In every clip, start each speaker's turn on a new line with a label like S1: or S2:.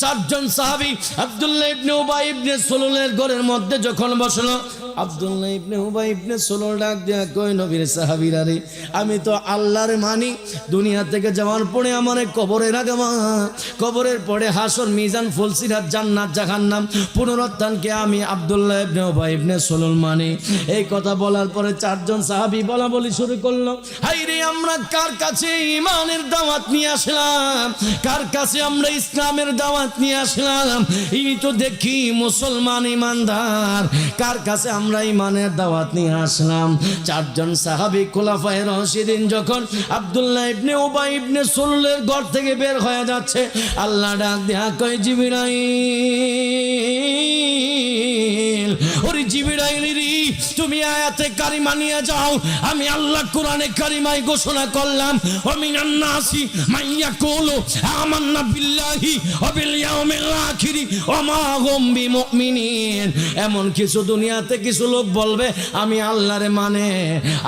S1: চারজন সাহাবী আব্দুল্লাহ ইবনে উবাই ইবনে সুলুলের ঘরের মধ্যে যখন বসলো, আব্দুল্লাহ ইবনে উবাই ইবনে সুলুল ডাক দিয়া কই, নবীর সাহাবীরা রে, আমি তো আল্লাহর মানি, দুনিয়া থেকে যাওয়ার পরে আমারে কবরে রাখবা, কবরের পরে হাসর, মিজান, ফুলসিরাত, জান্নাত, জাহান্নাম, পুনরুত্থানকে আমি আব্দুল্লাহ ইবনে উবাই ইবনে সুলুল মানি। এই কথা বলার পরে চারজন সাহাবী বলা বলি শুরু করলো, হাই রে, আমরা কার কাছে ঈমানের দাওয়াত নিয়ে আসলাম, কার কাছে আমরা ইসলামের দাওয়াত নিয়ে আসলাম, এই তো দেখি মুসলমান ইমানদার, কার কাছে আমরা ইমানের দাওয়াত নিয়ে আসলাম। চারজন সাহাবী খুলাফায়ে রাশিদিন যখন আব্দুল্লাহ ইবনে উবাই ইবনে সুলুলের ঘর থেকে বের হয়ে যাচ্ছে, আল্লাহ ডাক দিয়া কয়, জিবরাইল, ওরে জিবরাইল রে, তুমি আয়াতে কারিমা নিয়ে যাও, আমি আল্লাহ কোরআনে কারিমায় ঘোষণা করলাম, ওমিনান নাসি মাইয়াকুলু আমান্না বিল্লাহি ওয়া বিল ইয়াউমিল আখির ওয়া মা হুম বিমুমিনিন। এমন কিছু দুনিয়াতে কিছু লোক বলবে আমি আল্লাহরে মানে,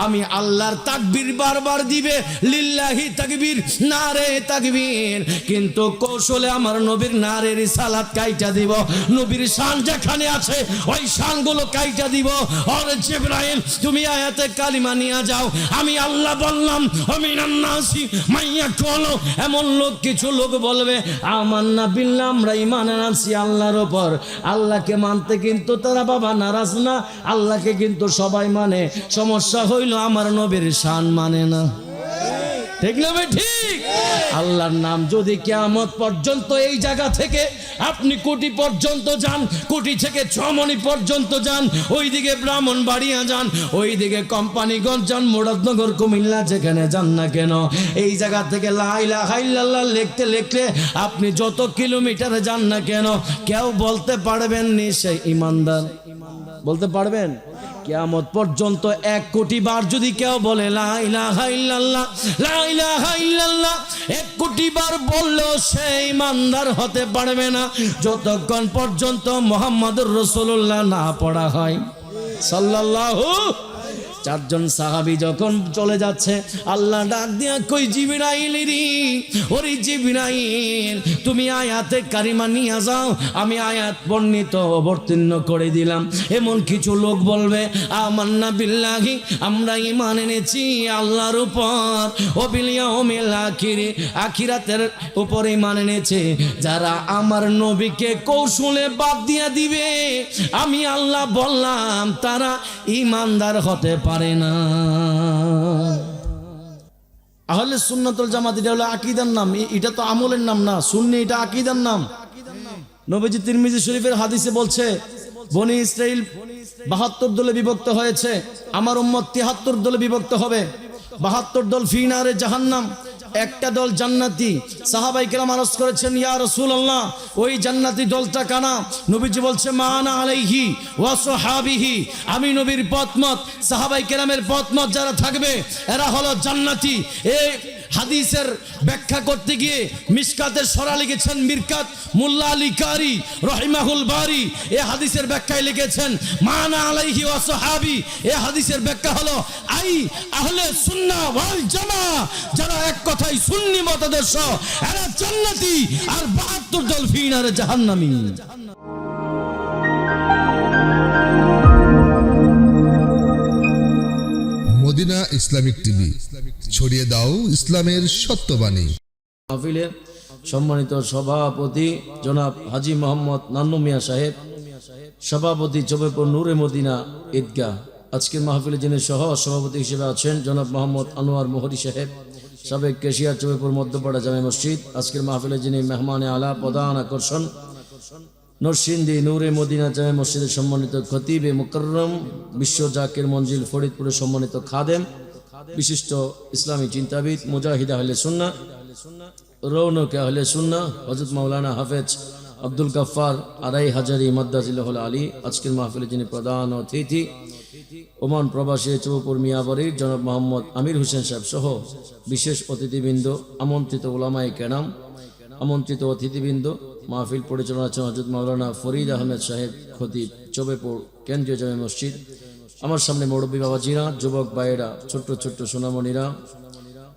S1: আমি আল্লাহর তাকবীর বারবার দিবে, লিল্লাহি তাকবীর, নারে তাকবীর, কিন্তু কৌশলে আমার নবীর নারে রিসালাত কাইটা দিব, নবীর শান যেখানে আছে ওই শানগুলো কাইটা দিব। ওরে জিবরাইল, তুমি আয়াতে কালিমা নিয়ে যাও, আমি আল্লাহ বললাম, ওমিনান নাসি মাইয়াকুলু, এমন লোক কিছু লোক বলবে আমান্না বিল্লাহ, আমরা ঈমান আনছি আল্লাহর উপর, আল্লাহকে মানতে কিন্তু তারা বাবা নারাজ না, আল্লাহকে কিন্তু সবাই মানে, সমস্যা হইল আমার নবীর শান মানে না। ঠিক না ভাই? ঠিক। আল্লাহর নাম যদি কিয়ামত পর্যন্ত এই জায়গা থেকে আপনি কোটি পর্যন্ত যান, কোটি থেকে ছমনি পর্যন্ত যান, ওইদিকে ব্রাহ্মণবাড়িয়া যান, ওইদিকে কোম্পানিগঞ্জ যান, মুরাদনগর, কুমিল্লা, যেখানে যান না কেন, এই জায়গা থেকে লা ইলাহা ইল্লাল্লাহ লিখতে লিখতে আপনি যত কিলোমিটারে যান না কেন, কেউ বলতে পারবেন নি সে ইমানদার? বলতে পারবেন? কিয়ামত পর্যন্ত 1 কোটি বার যদি কেউ বলে লা ইলাহা ইল্লাল্লাহ, লা ইলাহা ইল্লাল্লাহ, 1 কোটি বার বললেও সে ইমানদার হতে পারবে না যতক্ষণ পর্যন্ত মুহাম্মদুর রাসূলুল্লাহ না পড়া হয় সাল্লাল্লাহু। চারজন সাহাবী যখন চলে যাচ্ছে, আল্লাহ ডাক দিয়া কই, জিবরাইল রে, ওরে জিবরাইল, তুমি আয়াতে কারিমা নিয়ে যাও, আমি আয়াত বর্ণিত অবতীর্ণ করে দিলাম। এমন কিছু লোক বলবে আমান্না বিল্লাহি, আমরা ঈমান এনেছি আল্লাহর উপর, ও বিল ইয়াউমিল আখির, আখিরাতের উপর ঈমান এনেছে। যারা আমার নবীকে কৌশলে বাদ দিয়া দিবে, আমি আল্লাহ বললাম তারা ঈমানদার হতে পারে না। আহলে সুন্নাত ওয়াল জামাত, এটা হলো আকীদার নাম, এটা তো আমলের নাম না। সুন্নি এটা আকীদার নাম। নবীজি তিরমিজি শরীফের হাদিসে বলছে, বনি ইসরাইল 72 দলে বিভক্ত হয়েছে, আমার উম্মত 73 দলে বিভক্ত হবে। 72 দল ফি নারে জাহান্নাম, একটা দল জান্নাতি। সাহাবায়ে কেরাম আরজ করেছেন, ইয়া রাসূলুল্লাহ, ওই জান্নাতি দলটা কানা? নবীজি বলছে, মানা আলাইহি ওয়া সাহাবিহি, আমি নবীর পথমত, সাহাবায়ে কেরামের পথমত যারা থাকবে এরা হলো জান্নাতি। এই হাদিসের ব্যাখ্যা করতে গিয়ে মিশকাতের সরা লিখেছেন মিরকাত মোল্লা আলী কারি রহিমাহুল বারি, এই হাদিসের ব্যাখ্যায় লিখেছেন মানা আলাইহি ওয়া সাহাবি। এই হাদিসের ব্যাখ্যা হলো আই আহলে সুন্নাহ ওয়াল জামা, যারা এক কথায় সুন্নি মতাদর্শ এরা জান্নাতি, আর 72 দল ফি নারে জাহান্নামী।
S2: মদিনা ইসলামিক টিভি, ছড়িয়ে দাও ইসলামের সত্যবাণী।
S1: মাহফিলের সম্মানিত সভাপতি জনাব হাজী মোহাম্মদ নান্নু মিয়া সাহেব, সভাপতি চবেপুর নূরে মদিনা ঈদগাহ। আজকের মাহফিলে যিনি সহ সভাপতি হিসেবে আছেন জনাব মোহাম্মদ আনোয়ার মোহরি সাহেব, সাবেক কেশিয়ার, চবেপুর মধ্যপাড়া জামে মসজিদ। আজকের মাহফিলে যিনি মেহমানে আলা, প্রধান আকর্ষণ, নরসিংদী নূরে মদিনা জামে মসজিদের সম্মানিত খতিবে মুকররম, বিশ্ব জাকির মঞ্জিল ফরিদপুরের সম্মানিত খাদেম, বিশিষ্ট ইসলামী চিন্তাবিদ, মুজাহিদ আহলে সুন্নাহ, রৌনক আহলে সুন্নাহ, হযরত মাওলানা হাফেজ আব্দুল গফফার আড়াই হাজারি মাদ্দাজিল্লাহুল আলী। আজকের মাহফিলে যিনি প্রধান অতিথি, ওমান প্রবাসী চৌপুর মিয়াবাড়ির জনাব মোহাম্মদ আমির হোসেন সাহেব সহ বিশেষ অতিথিবৃন্দ, আমন্ত্রিত উলামায়ে কেরাম, আমন্ত্রিত অতিথিবৃন্দ, মাহফিল পরিচালনা আছেন হযরত মাওলানা ফরিদ আহমেদ সাহেব, খতিব, চবেপুর কেন্দ্রীয় জামে মসজিদ। আমার সামনে মুরব্বী বাবাজিরা, যুবক ভাইয়েরা, ছোট্ট ছোট্ট সোনামণিরা,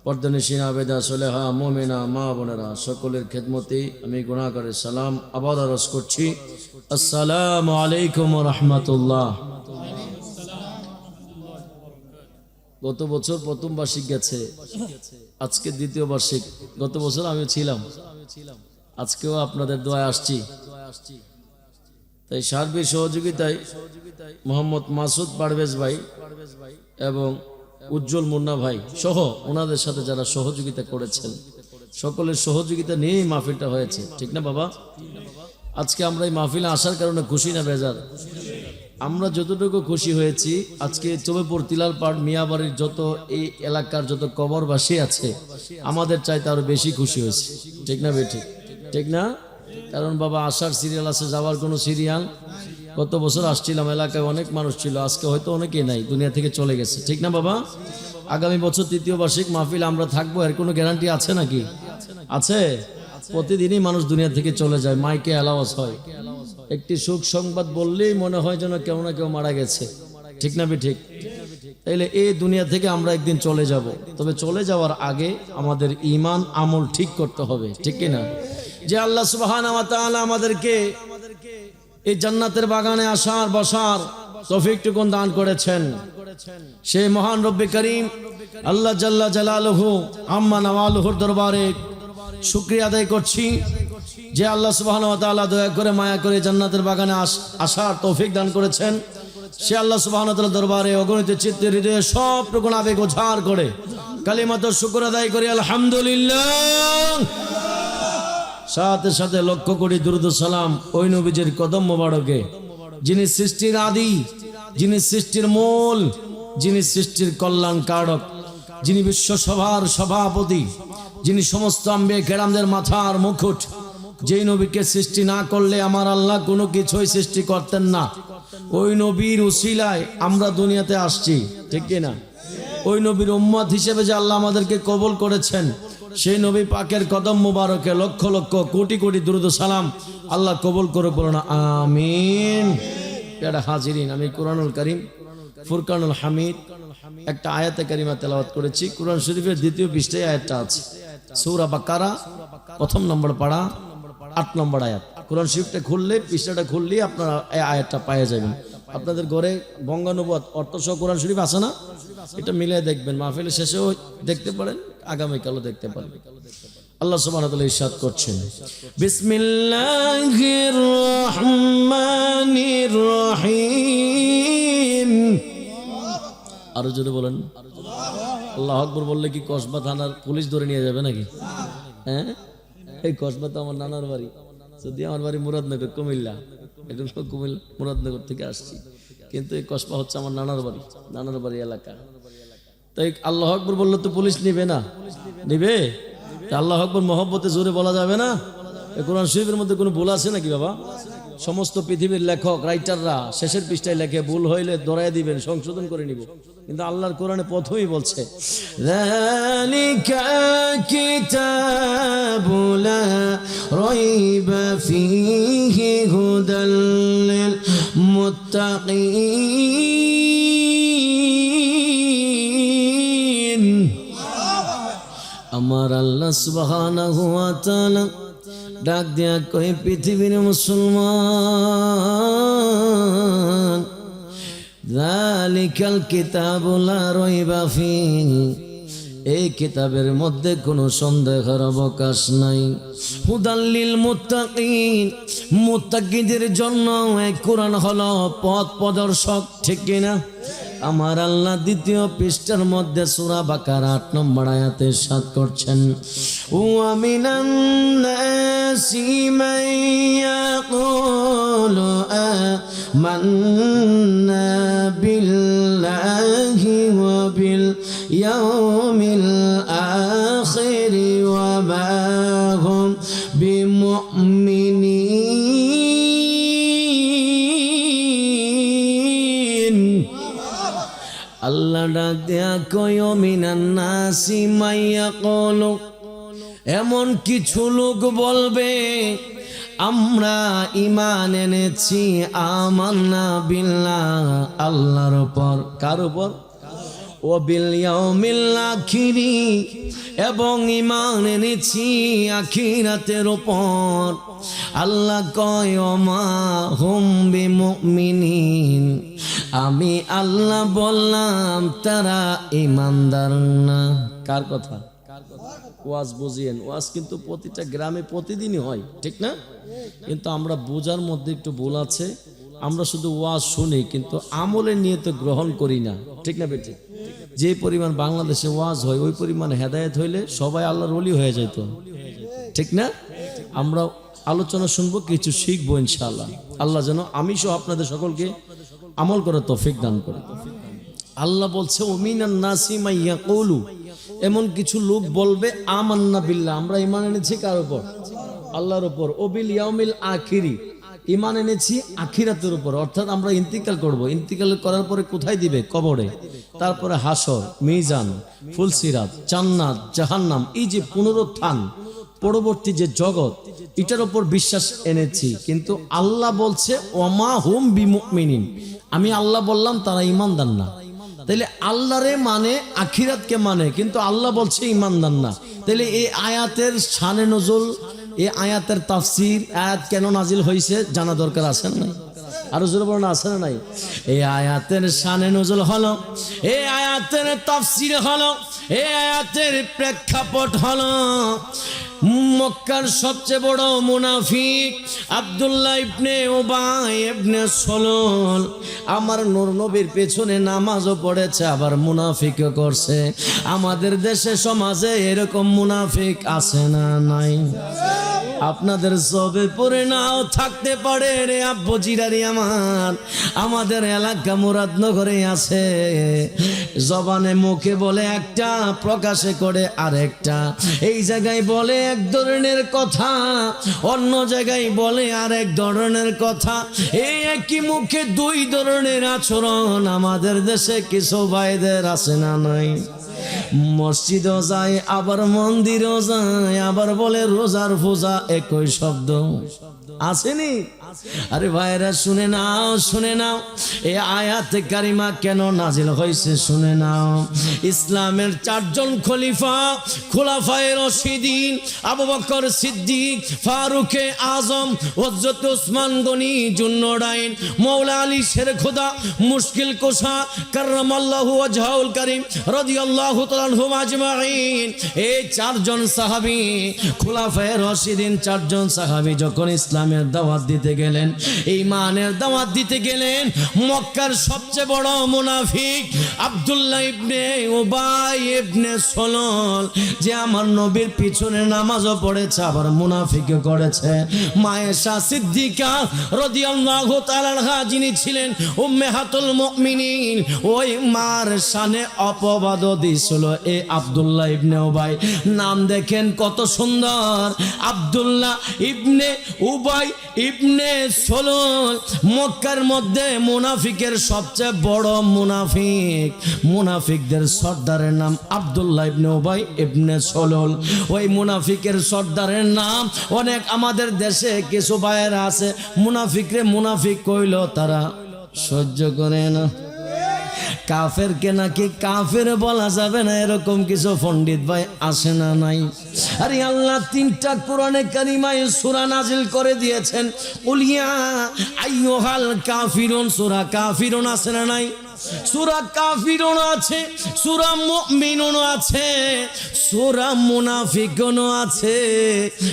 S1: পর্দানিসীন আবেদা সোলেহা মোমেনা মা বোনেরা সকলের খেদমতে আমি গুনাহগারের সালাম আবার আরজ করছি। আসসালামু আলাইকুম ওয়া রাহমাতুল্লাহ। গত বছর প্রথম বার্ষিক গেছে, আজকে দ্বিতীয় বার্ষিক। গত বছর আমি ছিলাম, আজকেও আপনাদের দোয়ায় আসছি। তাই সার্বিক সহযোগিতায় মোহাম্মদ মাসুদ পারভেজ ভাই এবং উজ্জ্বল মুন্না ভাই সহ ওনাদের সাথে যারা সহযোগিতা করেছেন, সকলের সহযোগিতা নিয়েই মাহফিলটা হয়েছে, ঠিক না বাবা? আজকে আমরা এই মাহফিলে আসার কারণে খুশি না বেজার? আমরা যতটুকু খুশি হয়েছি, আজকে চবেপুর তিলালপাড় মিয়াবাড়ির যত এই এলাকার যত কবরবাসী আছে আমাদের চাইতে আরো বেশি খুশি হয়েছে, ঠিক না বেঠিক? ঠিক না? কারণ বাবা আসার সিরিয়াল আছে, যাওয়ার কোনো সিরিয়াল। গত বছর আসছিলাম, এলাকায় অনেক মানুষ ছিল, আজকে হয়তো অনেকেই নাই, দুনিয়া থেকে চলে গেছে, ঠিক না বাবা? আগামী বছর তৃতীয় বার্ষিক মাহফিল আমরা থাকবো, এর কোনো গ্যারান্টি আছে নাকি? আছে? প্রতিদিনই মানুষ দুনিয়া থেকে চলে যায়, মাইকে অ্যালাওয়াজ হয়। একটি সুখ সংবাদ বললেই মনে হয় যেন কেউ না কেউ মারা গেছে, ঠিক না ঠিক? তাইলে এই দুনিয়া থেকে আমরা একদিন চলে যাব, তবে চলে যাওয়ার আগে আমাদের ঈমান আমল ঠিক করতে হবে, ঠিক কি না? যে আল্লাহ সুবহানাহু ওয়া তাআলা আমাদেরকে এই জান্নাতের বাগানে আসার বসার তৌফিকটুকু দান করেছেন, সেই মহান রব্বে করিম আল্লাহ জাল্লা জালালুহু আম্মা নওয়ালুহুর দরবারে শুকরিয়া আদায় করছি যে আল্লাহ সুবহানাহু ওয়া তাআলা দয়া করে মায়া করে জান্নাতের বাগানে আসার তৌফিক দান করেছেন। সে আল্লাহ সুবহানাহু ওয়া তাআলার দরবারে অগণিত চিত্তে হৃদয়ে সব রকম আবেগ উজাড় করে কালিমাত শুকর আদায় করি আলহামদুলিল্লাহ। সাথে সাথে লক্ষ কোটি দুরূদ ও সালাম ওই নবীজির কদম মোবারকে, যিনি সৃষ্টির আদি, যিনি সৃষ্টির মূল, যিনি সৃষ্টির কল্যাণ কারক, যিনি বিশ্বসভার সভাপতি, যিনি সমস্ত আম্বিয়া কেরামদের মাথার মুকুট। যেই নবীকে সৃষ্টি না করলে আমার আল্লাহ কোনো কিছুই সৃষ্টি করতেন না। ওই নবীর উসিলায় আমরা দুনিয়াতে আসছি, ঠিক কি না? ওই নবীর উম্মত হিসেবে যে আল্লাহ আমাদেরকে কবুল করেছেন, সেই নবী পাকের কদম মুবারকে লক্ষ লক্ষ কোটি কোটি দুরূদ ও সালাম আল্লাহ কবুল করে, বলুন আমিন। এটা হাজিরিন, আমি কুরআনুল কারীম ফুরকানুল হামিদ একটা আয়াতে কারিমা তেলাওয়াত করেছি। কুরআন শরীফের দ্বিতীয় পৃষ্ঠায় আয়াতটা আছে, সূরা বাকারা প্রথম নম্বর পারা 8 নম্বর আয়াত। কুরআন শরীফটা খুললে, পৃষ্ঠাটা খুললেই আপনারা এই আয়াতটা পেয়ে যাবেন। আপনাদের ঘরে বঙ্গানুবাদ অর্থসহ কোরআন শরীফ আছে না? এটা মিলিয়ে দেখবেন, মাহফিলের শেষেও দেখতে পারেন, আগামীকালও দেখতে পারেন। আল্লাহ সুবহানাহু ওয়া তাআলা ইরশাদ করছেন, বিসমিল্লাহির রহমানির রহিম। আরো জোরে বলেন আল্লাহু আকবার। বললে কি কসবা থানার পুলিশ ধরে নিয়ে যাবে নাকি? হ্যাঁ, এই কসবা তো আমার নানার বাড়ি। যদি আমার বাড়ি মুরাদনগর, কুমিল্লা, এটা কুমিল্লা মুরাদনগর থেকে আসছি, কিন্তু এই কসবা হচ্ছে আমার নানার বাড়ি এলাকা। তাই আল্লাহু আকবার বললে তো পুলিশ নিবে না? নিবে? আল্লাহু আকবার মহব্বতে জোরে বলা যাবে না? কোরআন শরীফের মধ্যে কোনো ভুল আছে নাকি বাবা? সমস্ত পৃথিবীর লেখক রাইটাররা শেষের পৃষ্ঠায় লেখে, ভুল হইলে ধরায় দিবেন, সংশোধন করে নিব। কিন্তু আল্লাহর কোরআনে প্রথমেই বলছে, যালিকা কিতাবু লা রাইবা ফীহি হুদাল লিল মুত্তাকিন। আমার আল্লাহ সুবহানাহু ওয়া তাআলা ডাক দেয়া কই, পৃথিবীর মুসলমান, যালিকাল কিতাবু লা রাইবা ফীহি, এই কিতাবের মধ্যে কোনো সন্দেহের অবকাশ নাই। হুদাল লিল মুত্তাকিন, মুত্তাকিদের জন্য এই কোরআন হলো পথ প্রদর্শক, ঠিক কিনা? আমার আল্লাহ দ্বিতীয় পৃষ্ঠার মধ্যে সূরা বাকারা 8 নম্বর আয়াতে ইরশাদ করছেন, ওয়া মিনান নাসি মান ইয়াকুলু আমান্না বিল্লাহি ওয়া বিল ইয়াউমিল আখির ওয়া মা হুম বিমুমিনিন। আল্লাহ ডাক দেয়া কয়, মিনান নাসি মাইয়া কলো, এমন কিছু লোক বলবে আমরা ঈমান এনেছি, আমান্না বিল্লাহ, আল্লাহর উপর। কার উপর? ও বিল ইয়াউমিল আখিরি, এবং ঈমান এনেছি আখিরাতের উপর। আল্লাহ কয় ওমা হুম বিমুমিনিন, আমি আল্লাহ বললাম তারা ঈমানদার না। কার কথা? ওয়াজ বুঝিয়েন, ওয়াজ কিন্তু প্রতিটা গ্রামে প্রতিদিনই হয়, ঠিক না? কিন্তু আমরা বোঝার মধ্যে একটু ভুল আছে। আমরা শুধু ওয়াজ শুনি কিন্তু আমলে নিয়ে তো গ্রহণ করি না, ঠিক না বেটি? যে পরিমাণ বাংলাদেশে ওয়াজ হয় ওই পরিমাণ হেদায়েত হইলে সবাই আল্লাহর ওলি হয়ে যেত, ঠিক না? আমরা আলোচনা শুনবো, কিছু শিখবো ইনশাআল্লাহ। আল্লাহ যেন আমি সহ আপনাদের সকলকে আমল করার তৌফিক দান করে। আল্লাহ বলছে ওমিনান নাসি মা ইয়াকুলু, এমন কিছু লোক বলবে আমান্না বিল্লাহ, আমরা ঈমান এনেছি কার উপর? আল্লাহর উপর। ও বিল ইয়াউমিল আখিরি, ঈমান এনেছি আখিরাতের উপর, অর্থাৎ আমরা ইন্তিকাল করব। ইন্তিকাল করার পরে কোথায় দিবে? কবরে। তারপরে হাসর, মিজান, ফুলসিরাত, জান্নাত, জাহান্নাম, এই যে পুনরুত্থান, পরবর্তী যে জগৎ, এটার উপর বিশ্বাস এনেছি। কিন্তু আল্লাহ বলছে ওমা হুম বিমুমিনিন, আমি আল্লাহ বললাম তারা ঈমানদার না। তাইলে আল্লাহরে মানে, আখিরাতকে মানে, কিন্তু আল্লাহ বলছে ঈমানদার না। তাইলে এই আয়াতের শানে নজুল, এই আয়াতের তাফসীর, আয়াত কেন নাজিল হয়েছে জানা দরকার আছে না? আরো জোরে বলেন, আছে না নাই? এই আয়াতের শানে নজুল হলো, এই আয়াতের তাফসীর হলো, এই আয়াতের প্রেক্ষাপট হলো মক্কার সবচেয়ে বড় মুনাফিক আব্দুল্লাহ ইবনে উবাই ইবনে সলুল আমার নূর নবীর পেছনে নামাজও পড়েছে, আবার মুনাফিকও করছে। আমাদের দেশে সমাজে এরকম মুনাফিক আছে না নাই? আপনাদের সবে পড়ে নাও থাকতে পারে রে আব্বু জিরারি আমার, আমাদের এলাকা মুরাদনগরে আছে। জবানে মুখে বলে একটা, প্রকাশে করে আরেকটা। এই জায়গায় বলে এক ধরনের কথা, অন্য জায়গায় বলে আরেক ধরনের কথা। এই একই মুখে দুই ধরনের আচরণ আমাদের দেশে কিছু ভাইদের আছে না নাই? মসজিদও যায়, আবার মন্দিরও যায়, আবার বলে রোজার পূজা, একই শব্দ আসেনি? আরে ভাইরা শুনে নাও, শুনে নাও, এই আয়াতে কারিমা কেন নাজিল হয়েছে শুনে নাও। ইসলামের চারজন খলিফা, খুলাফায়ে রাশিদিন, আবু বকর সিদ্দিক, ফারুকে আজম, হযরত ওসমান গনি জুন্নুরাইন, মাওলা আলী শের খোদা, মুশকিল কুশা কাররামাল্লাহু ওয়াজহাউল কারীম রাদিয়াল্লাহু তাআলা আনহুম আজমাইন, এই চারজন সাহাবী, খুলাফায়ে রাশিদিন চারজন সাহাবী যখন ইসলামের দাওয়াত দিতে গেলেন, ঈমানের দাওয়াত দিতে গেলেন, মক্কার সবচেয়ে বড় মুনাফিক আব্দুল্লাহ ইবনে উবাই ইবনে সলুল, যে আমার নবীর পিছনে নামাজও পড়েছে আবার মুনাফিকও করেছে, মায়েশা সিদ্দিকা রাদিয়াল্লাহু তাআলা আনহা যিনি ছিলেন উম্মাহাতুল মুমিনিন, ওই মার শানে অপবাদও দিছিল এই আব্দুল্লাহ ইবনে উবাই। নাম দেখেন কত সুন্দর, আব্দুল্লাহ ইবনে উবাই ইবনে সলুল, মক্কার মধ্যে মুনাফিকের সবচেয়ে বড় মুনাফিক। মুনাফিকদের সর্দারের নাম আব্দুল্লাহ ইবনে উবাই ইবনে সলুল। ওই মুনাফিকের সর্দারের নাম অনেক আমাদের দেশে কিছু ভাইয়েরা আছে, মুনাফিকরে মুনাফিক কইল তারা সহ্য করে না। কাফেরকে নাকি কাফের বলা যাবে না, এরকম কিছু পণ্ডিত ভাই আসে না নাই? আরে আল্লাহ তিনটা কোরআনে কারিমায় সূরা নাজিল করে দিয়েছেন। উলিয়া আইয়ুহাল কাফিরুন, সূরা কাফিরুন আছে না নাই? সূরা কাফিরুন আছে, সূরা মুমিনুন আছে, সূরা মুনাফিকুন আছে।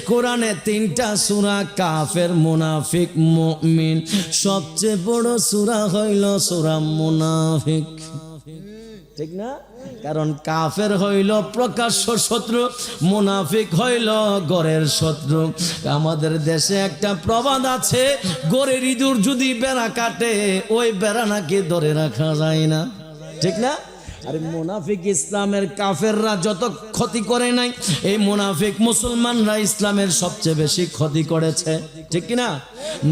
S1: কোরআনে তিনটা সূরা, কাফের, মুনাফিক, মুমিন। সবচেয়ে বড় সূরা হইল সূরা মুনাফিক, ঠিক না? কারণ কাফের হইল প্রকাশ্য শত্রু, মুনাফিক হইল ঘরের শত্রু। আমাদের দেশে একটা প্রবাদ আছে, ঘরের ইঁদুর যদি বেড়া কাটে ওই বেড়া নাকি ধরে রাখা যায় না, ঠিক না? আরে মুনাফিক ইসলামের কাফেররা যত ক্ষতি করে নাই, এই মুনাফিক মুসলমানরা ইসলামের সবচেয়ে বেশি ক্ষতি করেছে, ঠিক কিনা?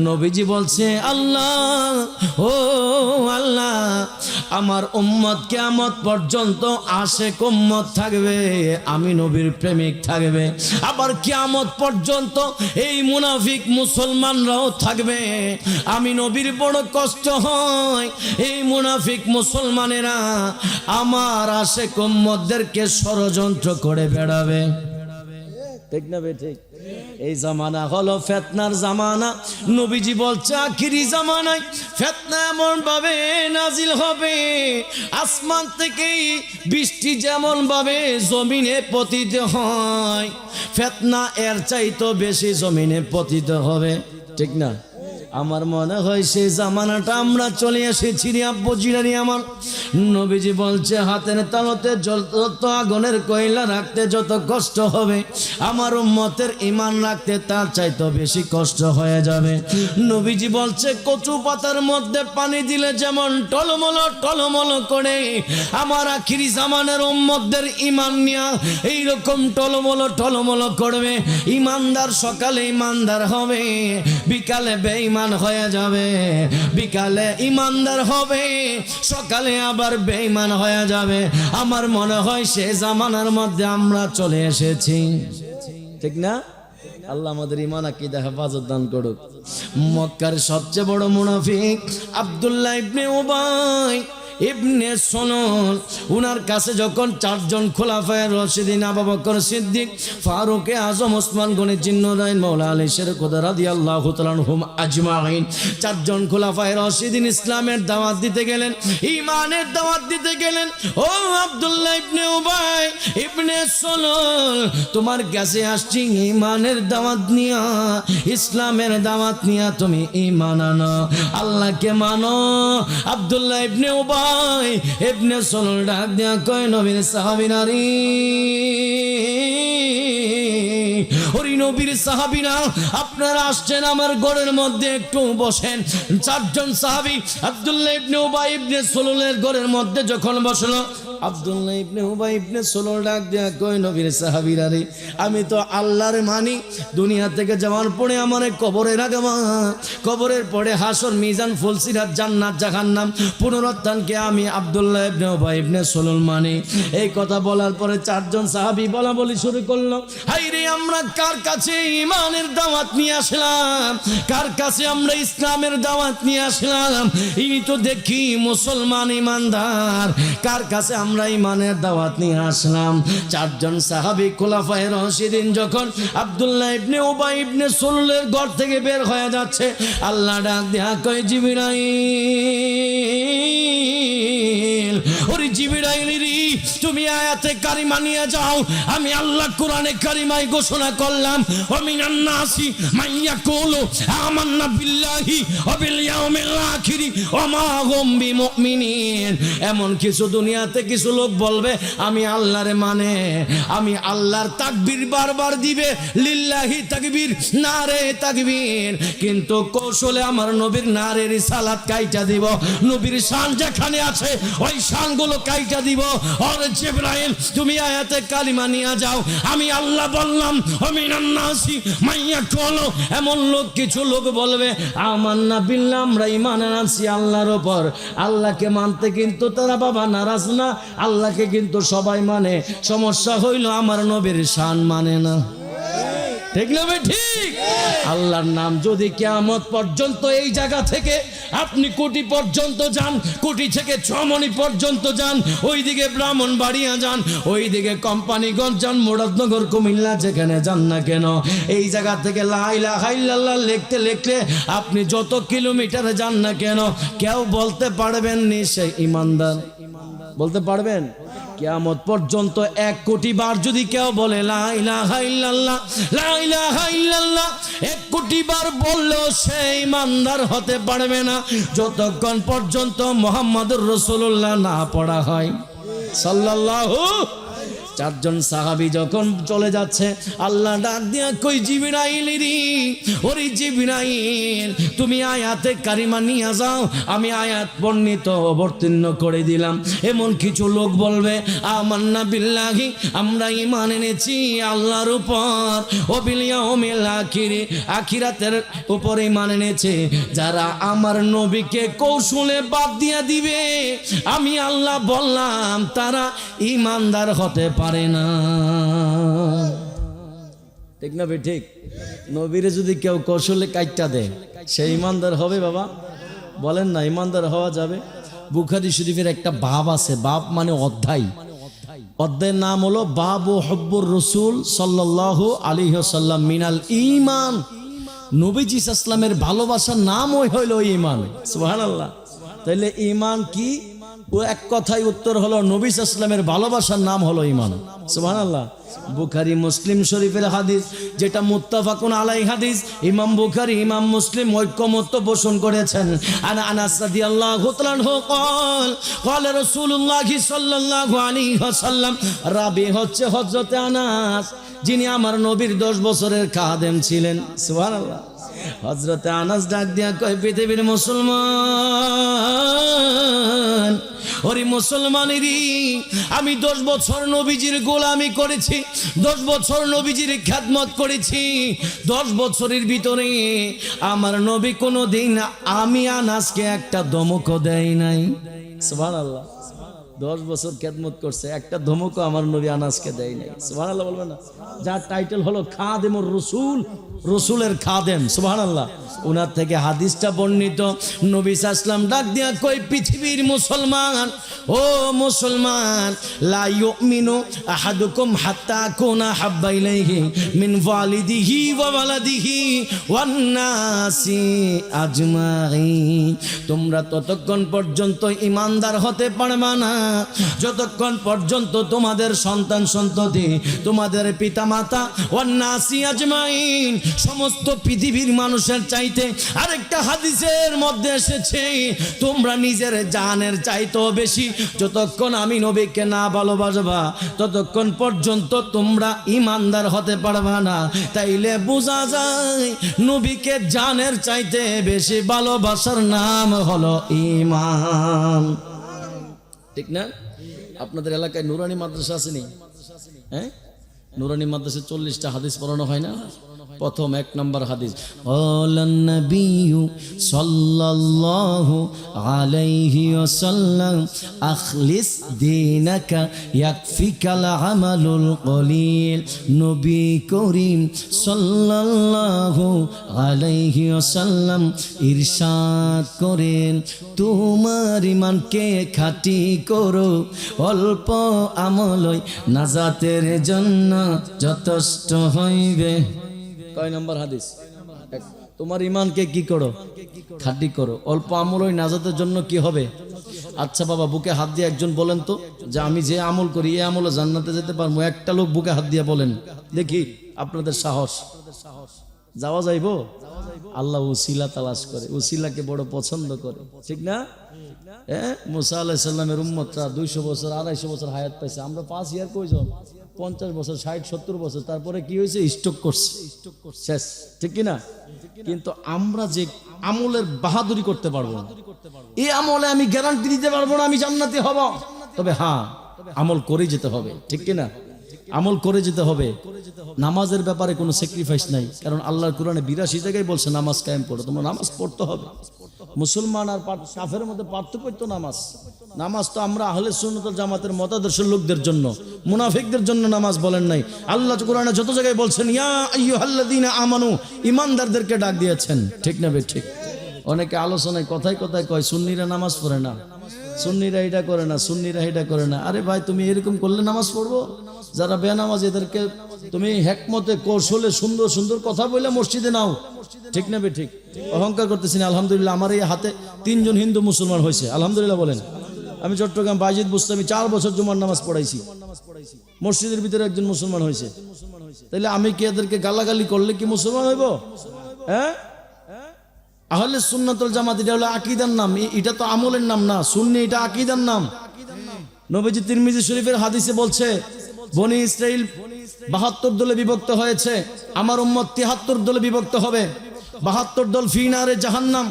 S1: নবীজি বলছে আল্লাহ, ও আল্লাহ, আমার উম্মত কিয়ামত পর্যন্ত আশিক উম্মত থাকবে, আমি নবীর প্রেমিক থাকবে, আবার কিয়ামত পর্যন্ত এই মুনাফিক মুসলমানরাও থাকবে। আমি নবীর বড় কষ্ট হয়, এই মুনাফিক মুসলমানেরা আমার আশেক উম্মতদেরকে ষড়যন্ত্র করে বেড়াবে। ঠিক না বে ঠিক? এই জামানা হলো ফিতনার জামানা। নবীজি বলছে আখিরি জামানায় ফিতনা এমন ভাবে নাজিল হবে, আসমান থেকে বৃষ্টি যেমন ভাবে জমিনে পতিত হয়, ফিতনা এর চাইতো বেশি জমিনে পতিত হবে। ঠিক না? আমার মনে হয় সেই জামানাটা আমরা চলে এসেছি রে আব্বু জিরানি আমার। নবীজি বলছে হাতের তালুতে যত আগুনের কয়লা রাখতে যত কষ্ট হবে, আমার উম্মতের ঈমান রাখতে তার চাইতে বেশি কষ্ট হয়ে যাবে। নবীজি বলছে কচু পাতার মধ্যে পানি দিলে যেমন টলমলো টলমলো করে আমার আখিরি জামানের উম্মতদের ঈমান নিয়া এইরকম টলমলো টলমলো করবে। ঈমানদার সকালে ঈমানদার হবে, বিকালে বেঈমান হয়ে যাবে, বিকালে ঈমানদার হবে, সকালে আবার বেঈমান হয়ে যাবে। আমার মনে হয় সে জামানার মধ্যে আমরা চলে এসেছি। ঠিক না? আল্লাহ আমাদের ঈমান আকীদা হেফাজত দান করুক। মক্কার সবচেয়ে বড় মুনাফিক আব্দুল্লাহ ইবনে উবাই ইবনে সলল, উনার কাছে যখন চারজন খোলাফায়ে রাশিদিন আবু বকর সিদ্দিক, ফারুক আজম, ওসমান গনি, জিন্নুরাইন, মাওলা আলী শের খুদা রাদিয়াল্লাহু তাআলা আনহুম আজমাইন, চারজন খোলাফায়ে রাশিদিন ইসলামের দাওয়াত দিতে গেলেন, ঈমানের দাওয়াত দিতে গেলেন। ও আব্দুল্লাহ ইবনে উবাই ইবনে সলল, তোমার কাছে আসছি ঈমানের দাওয়াত নিয়া, ইসলামের দাওয়াত নিয়া, তুমি ঈমান আনো, আল্লাহকে মানো। আব্দুল্লাহ ইবনে উবাই ইবনে সলল ডাক দিয়া কয় নবীর সাহাবীরা রে, ওরে নবীর সাহাবীরা, আপনারা আসছেন আমার ঘরের মধ্যে, একটু বসেন। চারজন সাহাবী আব্দুল্লাহ ইবনে উবাই ইবনে সললের ঘরের মধ্যে যখন বসলো, আব্দুল্লাহ ইবনে উবাই ইবনে সলল ডাক দিয়া কয় নবীর সাহাবীরা রে, আমি তো আল্লাহর মানি, দুনিয়া থেকে যাওয়ার পরে আমার কবরে রাখবা, কবরের পরে হাসর, মিজান, ফুলসিরাত, জান্নাত, জাহান্নাম, পুনরুত্থানকে আমি আব্দুল্লাহ ইবনে উবাই ইবনে সলল মানি। এই কথা বলার পরে চারজন সাহাবী বলা বলি শুরু করলো, হাই রে, আমরা কার কাছে ঈমানের দাওয়াত নিয়ে আসলাম, কার কাছে আমরা ইসলামের দাওয়াত নিয়ে আসলাম, ইনি তো দেখি মুসলমান ঈমানদার, কার কাছে আমরা ঈমানের দাওয়াত নিয়ে আসলাম। চারজন সাহাবী খোলাফায়ে রাশিদিন যখন আব্দুল্লাহ ইবনে উবাই ইবনে সললের ঘর থেকে বের হয়ে যাচ্ছে, আল্লাহ ডাক দেয়া কয় জিবরাইল, ওরে জিবরাইল রে, তুমি আয়াতে কারিমা নিয়ে যাও, আমি আল্লাহ কোরআনে কারিমায় ঘোষণা করলাম, ওমিনান নাসি মাইয়াকুলু আমান্না বিল্লাহি ওয়া বিল ইয়াউমিল আখির ওয়া মা হুম বিমুমিনিন। এমন কিছু দুনিয়াতে কিছু লোক বলবে আমি আল্লাহরে মানে, আমি আল্লাহর তাকবীর বারবার দিবে, লিল্লাহি তাকবীর, নারে তাকবীর, কিন্তু কৌশলে আমার নবীর নারে রিসালাত কাইটা দিব, নবীর শান যেখানে আছে ওই শানগুলো কাইটা দিব। আর জিবরাইল, তুমি আয়াতে কালিমা নিয়ে যাও, আমি আল্লাহ বললাম ওমিনান নাসি মাইয়াকুলু, এমন লোক কিছু লোক বলবে আমান্না বিল্লাহ, আমরা ঈমান আনছি আল্লাহর উপর, আল্লাহকে মানতে কিন্তু তারা বাবা নারাজ না, আল্লাহকে কিন্তু সবাই মানে, সমস্যা হইল আমার নবীর শান মানে না। ঠিক না ভাই? ঠিক। আল্লাহর নাম যদি কিয়ামত পর্যন্ত এই জায়গা থেকে আপনি কোটি পর্যন্ত যান, কোটি থেকে চমনি পর্যন্ত যান, ওইদিকে ব্রাহ্মণবাড়িয়া যান, ওইদিকে কোম্পানিগঞ্জ যান, মুরাদনগর, কুমিল্লা, যেখানে যান না কেন, এই জায়গা থেকে লা ইলাহা ইল্লাল্লাহ লিখতে লিখতে আপনি যত কিলোমিটারে যান না কেন, কেউ বলতে পারবেন নি সে ঈমানদার। বলতে পারবেন? কিয়ামত পর্যন্ত 1 কোটি বার যদি কেউ বলে লা ইলাহা ইল্লাল্লাহ, লা ইলাহা ইল্লাল্লাহ, 1 কোটি বার বললেও সে ঈমানদার হতে পারবে না যতক্ষণ পর্যন্ত মুহাম্মদুর রাসূলুল্লাহ না পড়া হয় সাল্লাল্লাহু। চারজন সাহাবী যখন চলে যাচ্ছে, আল্লাহ ডাক দিয়া কই জিবরাইল রে, ওরে জিবরাইল, তুমি আয়াতে কারিমা নিয়ে যাও, আমি আয়াত বর্ণিত অবতীর্ণ করে দিলাম। এমন কিছু লোক বলবে আমান্না বিল্লাহি, আমরা ঈমান এনেছি আল্লাহর উপর, ও বিল ইয়াউমিল আখির, আখিরাতের উপর ঈমান এনেছে। যারা আমার নবীকে কৌশলে বাদ দিয়া দিবে, আমি আল্লাহ বললাম তারা ঈমানদার হতে পারে না। ঠিক না ভাই? ঠিক। নবীরে যদি কেউ কৌশলে কাইটা দেয়, সে ঈমানদার হবে বাবা? বলেন না, ঈমানদার হওয়া যাবে? বুখারী শরীফের একটা বাব আছে, বাব মানে অধ্যায়, অধ্যায়ের নাম হলো বাবু হব্বুর রসুল সাল্লাল্লাহু আলাইহি ওয়াসাল্লাম মিনাল ঈমান। নবীজি ইসলামের ভালোবাসার নামই হইল ঈমান। সুবহানাল্লাহ। তাইলে ঈমান কি? ও এক কথায় উত্তর হলো নবী ইসলামের ভালোবাসার নাম হলো ঈমান। সুবহানাল্লাহ। বুখারী মুসলিম শরীফের হাদিস, যেটা মুত্তাফাকুন আলাই হাদিস, ইমাম বুখারী ইমাম মুসলিম ঐক্যমত্য পোষণ করেছেন। আনাস রাদিয়াল্লাহু তাআলা আনহু قال قال রাসূলুল্লাহ সাল্লাল্লাহু আলাইহি ওয়াসাল্লাম, রাবি হচ্ছে হযরতে আনাস, যিনি আমার নবীর 10 বছরের খাদেম ছিলেন। সুবহানাল্লাহ। হযরতে আনাস ডাক দিয়া কয়, পৃথিবীর মুসলমান, ওরে মুসলমানেরই, আমি 10 বছর নবীজির গোলামি করেছি, 10 বছর নবীজির খিদমত করেছি। 10 বছরের ভিতরে আমার নবী কোনোদিন আমি আনাসকে একটা ধমকও দেয় নাই। সুবহানাল্লাহ। 10 বছর খিদমত করছে, একটা ধমকও আমার নবী আনাসকে দেয় নাই। সুবহানাল্লাহ বলবেন না? যার টাইটেল হলো খাদেমুর রাসূল, রসুলের খাদেম। সুবহানাল্লাহ। ওনার থেকে হাদিসটা বর্ণিত। নবী সাল্লাল্লাহু ডাক দিয়া কই, পৃথিবীর মুসলমান, ও মুসলমান, লা ইউমিনু আহাদুকুম হাত্তা কুনা হাব্বা ইলাইহি মিন ওয়ালিদিহি ওয়া ওয়ালাদিহি ওয়ান নাসি আজমাইন। তোমরা ততক্ষণ পর্যন্ত ঈমানদার হতে পারবে না যতক্ষণ পর্যন্ত তোমাদের সন্তান সন্ততি, তোমাদের পিতামাতা, ওয়ান নাসি আজমাইন, সমস্ত পৃথিবীর মানুষের চাইতে। আরেকটা হাদিসের মধ্যে এসেছে, তোমরা নিজের জানের চাইতেও বেশি যতক্ষণ আমি নবীকে না ভালোবাসবা ততক্ষণ পর্যন্ত তোমরা ঈমানদার হতে পারবা না। তাইলে বোঝা যায় নবীকে জানের চাইতে বেশি ভালোবাসার নাম হলো ঈমান। ঠিক না? আপনাদের এলাকায় নুরানি মাদ্রাসা আসেনি? হ্যাঁ, নুরানি মাদ্রাসায় 40টা হাদিস পড়ানো হয় না? প্রথম 1 নম্বর হাদিস, ক্বালান নবিয়্যু সাল্লাল্লাহু আলাইহি ওয়াসাল্লাম, আখলিস দীনাকা ইয়াকফিকাল আমালুল কলিল। নবী করিম সাল্লাল্লাহু আলাইহি ওয়াসাল্লাম ইরশাদ করেন, তোমার ঈমানকে খাঁটি করো, অল্প আমলই নাজাতের জন্য যথেষ্ট হইবে। কয় নম্বর হাদিস? তোমার ঈমানকে কি করো? খাঁটি করো, অল্প আমলই নাজাতের জন্য কি হবে? আচ্ছা বাবা, বুকে হাত দিয়ে একজন বলেন তো, যে আমি যে আমল করি এই আমলে জান্নাতে যেতে পারবো? একটা লোক বুকে হাত দিয়ে বলেন দেখি, আপনাদের সাহস। যাওয়া যাইবো? আল্লাহ উসিলা তালাশ করে, উসিলাকে বড় পছন্দ করে। ঠিক না? হ্যাঁ, মুসা আলাইহিস সালামের উম্মতরা 200 বছর 250 বছর হায়াত পাইছে, আমরা 5 ইয়ার কয়জন? 50 বছর, 60-70 বছর। তারপরে কি হয়েছে? স্ট্রোক করছে, শেষ। ঠিক কি না? কিন্তু আমরা যে আমলের বাহাদুরি করতে পারবো না, এই আমলে আমি গ্যারান্টি দিতে পারবো না আমি জান্নাতি হব। তবে হ্যাঁ, আমল করে যেতে হবে। ঠিক কি না? আমল করে যেতে হবে। নামাজের ব্যাপারে কোনো স্যাক্রিফাইস নাই, কারণ আল্লাহর কোরআনে 82 জায়গায় বলছে নামাজ কায়েম করো। তোমরা নামাজ পড়তে হবে। মুসলমান আর কাফেরের মধ্যে পার্থক্য তো নামাজ। নামাজ তো আমরা আহলে সুন্নাত ওয়াল জামাতের মতাদর্শের লোকদের জন্য, মুনাফিকদের জন্য নামাজ বলেন নাই। আল্লাহ কোরআনে যত জায়গায় বলছেন ইয়া আইয়ুহাল্লাযীনা আমানু, ঈমানদারদেরকে ডাক দিয়েছেন। ঠিক না বে ঠিক? অনেকে আলোচনায় কথায় কথায় কয় সুন্নিরা নামাজ পড়ে না, সুন্নিরা এটা করে না, সুন্নিরা এটা করে না। আরে ভাই, তুমি এরকম করলে নামাজ পড়বো? যারা বেনামাজ এদেরকে তুমি হেকমতে কৌশলে সুন্দর সুন্দর কথা বলে মসজিদে নাও। ঠিক না বে ঠিক? অহংকার করতেছি না। আলহামদুলিল্লাহ, আমার এই হাতে 3 জন হিন্দু মুসলমান হয়েছে। আলহামদুলিল্লাহ বলেন। আমি চট্টগ্রাম বাইজিদ বুস্তামি 4 বছর জুমার নামাজ পড়াইছি, মসজিদের ভিতরে একজন মুসলমান হয়েছে। তাইলে আমি কি এদেরকে গালাগালি করলে কি মুসলমান হইব? হ্যাঁ, আহলে সুন্নাত ওয়াল জামাত এটা হলো আকীদার নাম, এটা তো আমলের নাম না। সুন্নি এটা আকীদার নাম। নবীজি তিরমিজি শরীফের হাদিসে বলছে, বনি ইসরাইল 72 দলে বিভক্ত হয়েছে, আমার উম্মত 73 দলে বিভক্ত হবে। 72 দল ফি নারে জাহান্নাম,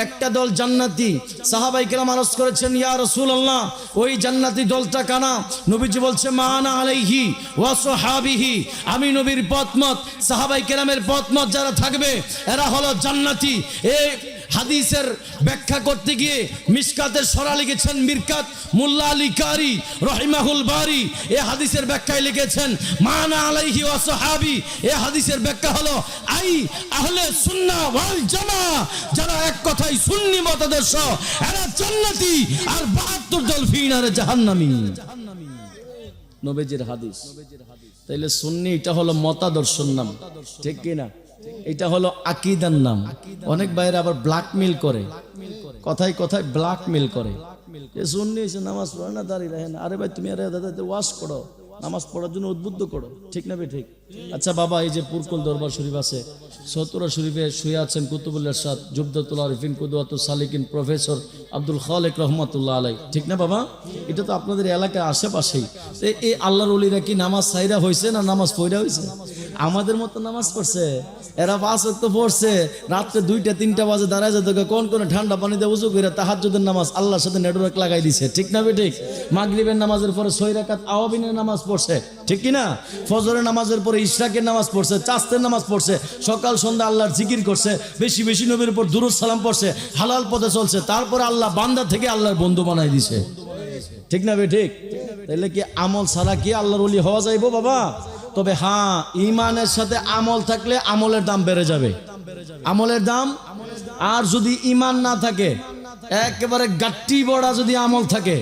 S1: একটা দল জান্নাতি। সাহাবাই কেরাম আরজ করেছেন, ইয়া রাসূলুল্লাহ, ওই জান্নাতি দলটা কানা? নবীজি বলছে, মা আনা আলাইহি ওয়া সাহাবিহি, আমি নবীর পথমত, সাহাবাই কেরামের পথমত যারা থাকবে এরা হলো জান্নাতি। এই হাদিসের ব্যাখ্যা করতে গিয়ে মিশকাতের সরা লিখেছেন মিরকাত মোল্লা আলী কারি রহিমাহুল বারি। এই হাদিসের ব্যাখ্যায় লিখেছেন মানা আলাইহি ওয়া সাহাবি। এই হাদিসের ব্যাখ্যা হলো আই আহলে সুন্নাহ ওয়াল জামা, যারা এক কথায় সুন্নি মতাদর্শ এরা জান্নাতি, আর 72 দল ফিনারে জাহান্নামী। নবীজির হাদিস। তাইলে সুন্নি এটা হলো মতাদর্শর নাম, ঠিক কি না? এটা হলো আকীদার নাম। অনেক ভাইরা আবার ব্ল্যাকমেল করে, কথায় কথায় ব্ল্যাকমেল করে। এ সুন্নি এসে নামাজ পড়ে না, দাঁড়িয়ে রাখে না। আরে ভাই তুমি আরে দাদা ওয়াশ করো, নামাজ পড়ার জন্য উদ্বুদ্ধ করো, ঠিক না ভাই? ঠিক। আচ্ছা বাবা, এই যে পুরকুল দরবার শরীফ আছে, সতুরা শরীফে শুয়ে আছেন কুতুবুল ইরশাদ জুবদাতুল আরিফিন কুদওয়াতুস সালিকিন প্রফেসর আব্দুল খালেক রহমাতুল্লাহ আলাই, ঠিক না বাবা? এটা তো আপনাদের এলাকার আশেপাশেই। এই আল্লাহর ওলিরা কি নামাজ সাইরা হয়েছে না নামাজ পড়া হয়েছে? আমাদের মতো নামাজ পড়ছে। এরা 5 ওয়াক্ত পড়ছে, রাত্রে 2টা-3টা বাজে দাঁড়ায় যেত, কোন ঠান্ডা পানিতে উজু করে তাহাজ্জুদের নামাজ আল্লাহর সাথে নেটওয়ার্ক লাগাই দিছে, ঠিক না ভাই? ঠিক। মাগরিবের নামাজের পরে 6 রাকাত আওয়াবিনের নামাজ পড়ছে, ঠিক কি না? ফজরের নামাজের পরে ইশরাকের নামাজ পড়ছে, চাস্তের নামাজ পড়ছে, সকাল সন্ধ্যা আল্লাহর জিকির করছে, বেশি বেশি নবীর উপর দুরূদ সালাম পড়ছে, হালাল পথে চলছে। তারপরে আল্লাহ বান্দা থেকে আল্লাহর বন্ধু বানাই দিছে, ঠিক না ভাই? ঠিক। তাহলে কি আমল ছাড়া কি আল্লাহর ওলি হওয়া যাইবো বাবা? তবে হ্যাঁ, ঈমানের সাথে আমল থাকলে আমলের দাম বেড়ে যাবে, আমলের দাম। আর যদি ঈমান না থাকে, একেবারে গাট্টি বড়া যদি আমল থাকে,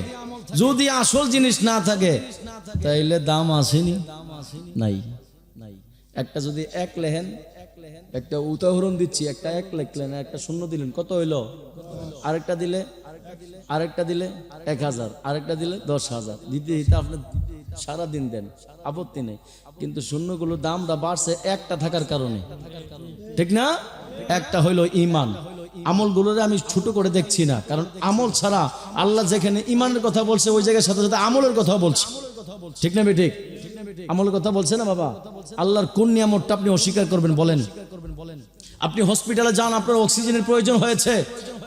S1: যদি আসল জিনিস না থাকে, তাইলে দাম আসেনি, নাই। একটা যদি 1 লেহেন, একটা উদাহরণ দিচ্ছি, একটা 1 লিখলেন, একটা 0 দিলেন, কত হইলো? আরেকটা দিলে 1000, আরেকটা দিলে 10,000, দিতে দিতে আপনি সারাদিন দেন, আপত্তি নেই। কিন্তু শূন্যগুলো দামটা বাড়ছে একটা থাকার কারণে, ঠিক না? একটা হইলো ঈমান। আমলগুলোরে আমি ছোট করে দেখছি না, কারণ আমল ছাড়া আল্লাহ যেখানে ঈমানের কথা বলছে ওই জায়গার সাথে সাথে আমলের কথা বলছে, ঠিক না ভাই? ঠিক। আমলের কথা বলছে না বাবা? আল্লাহর কোন নিয়ামতটা আপনি অস্বীকার করবেন বলেন? আপনি হসপিটালে যান, আপনার অক্সিজেনের প্রয়োজন হয়েছে,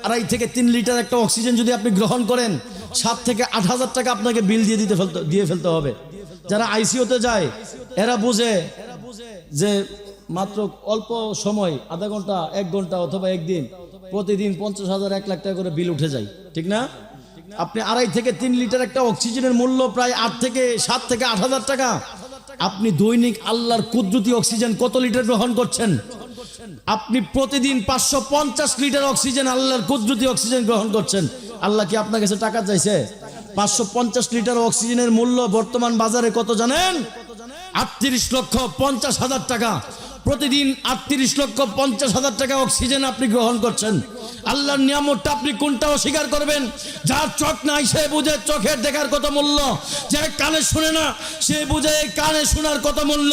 S1: 2.5 থেকে 3 লিটার একটা অক্সিজেন যদি আপনি গ্রহণ করেন, 7 থেকে 8,000 টাকা আপনাকে বিল দিয়ে ফেলতে হবে। যারা আইসিইউতে যায় এরা বুঝে যে মাত্র অল্প সময়, আধা ঘন্টা, 1 ঘন্টা অথবা 1 দিন, প্রতিদিন 50,000 1 লাখ টাকা করে বিল উঠে যায়, ঠিক না? আপনি 2.5 থেকে 3 লিটার একটা অক্সিজেনের মূল্য প্রায় 7 থেকে 8,000 টাকা। আপনি দৈনিক আল্লাহর কুদরতি অক্সিজেন কত লিটার গ্রহণ করছেন? আপনি প্রতিদিন 550 লিটার অক্সিজেন, আল্লাহর কুদরতি অক্সিজেন গ্রহণ করছেন। আল্লাহ কি আপনার কাছে টাকা চাইছে? 550 লিটার অক্সিজেনের মূল্য বর্তমান বাজারে কত জানেন? 38,50,000 টাকা। প্রতিদিন 38,50,000 টাকা অক্সিজেন আপনি গ্রহণ করছেন। আল্লাহর নিয়ামতটা আপনি কোনটা অস্বীকার করবেন? যার চোখ নাই সে বুঝে চোখের দেখার কত মূল্য, যে কানে শুনে না সে বুঝে কানে শোনার কত মূল্য,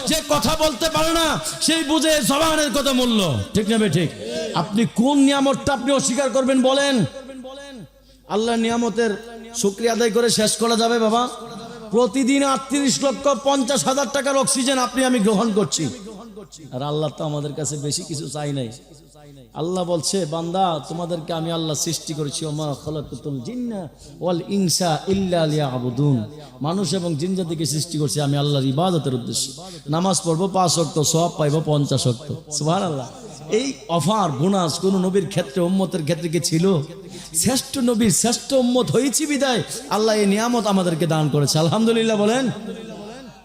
S1: যে কথা বলতে পারে না সেই বুঝে জবানের কত মূল্য, ঠিক না ভাই? ঠিক। আপনি কোন নিয়ামতটা আপনি অস্বীকার করবেন বলেন? আল্লাহর নিয়ামতের শুকরিয়া আদায় করে শেষ করা যাবে বাবা? প্রতিদিন 38,50,000 টাকার অক্সিজেন আপনি আমি গ্রহণ করছি, আর আল্লাহ তো আমাদের কাছে বেশি কিছু চাই নাই। আল্লাহ বলছে, বান্দা তোমাদেরকে আমি আল্লাহ সৃষ্টি করেছি, ওমা খালাকাতুল জিন্না ওয়াল ইনসা ইল্লা লিয়াবুদুন, মানুষ এবং জিন জাতিকে সৃষ্টি করছি আমি আল্লাহর ইবাদতের উদ্দেশ্যে। নামাজ পড়বো 5 ওয়াক্ত, সওয়াব পাইবো 50 ওয়াক্ত। সুবহানাল্লাহ। এই অফার বোনাস কোন নবীর ক্ষেত্রে, উম্মতের ক্ষেত্রে কি ছিল? শ্রেষ্ঠ নবীর শ্রেষ্ঠ উম্মত হয়েছি বিদায় আল্লাহ এই নিয়ামত আমাদেরকে দান করেছে, আলহামদুলিল্লাহ বলেন।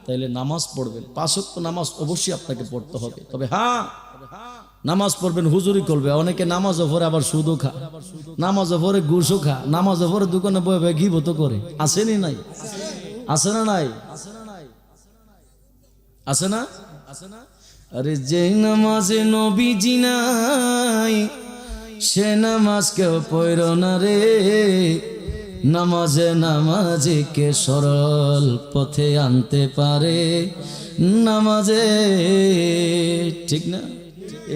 S1: তাইলে নামাজ পড়বেন, 5 ওয়াক্ত নামাজ অবশ্যই আপনাকে পড়তে হবে। তবে হ্যাঁ, নামাজ পড়বেন, হুজুরি করবে। অনেকে নামাজ পড়ে আবার সুদও খা, নামাজ পড়ে ঘুষও খা, নামাজ পড়ে দোকানে বয়ে বয়ে গিবত করে। আসেনি নাই? আছে না নাই? আছে না? আরে যে নামাজে নবীজি নাই সে নামাজ কেউ পড়ল না রে। নামাজে কে সরল পথে আনতে পারে নামাজে, ঠিক না?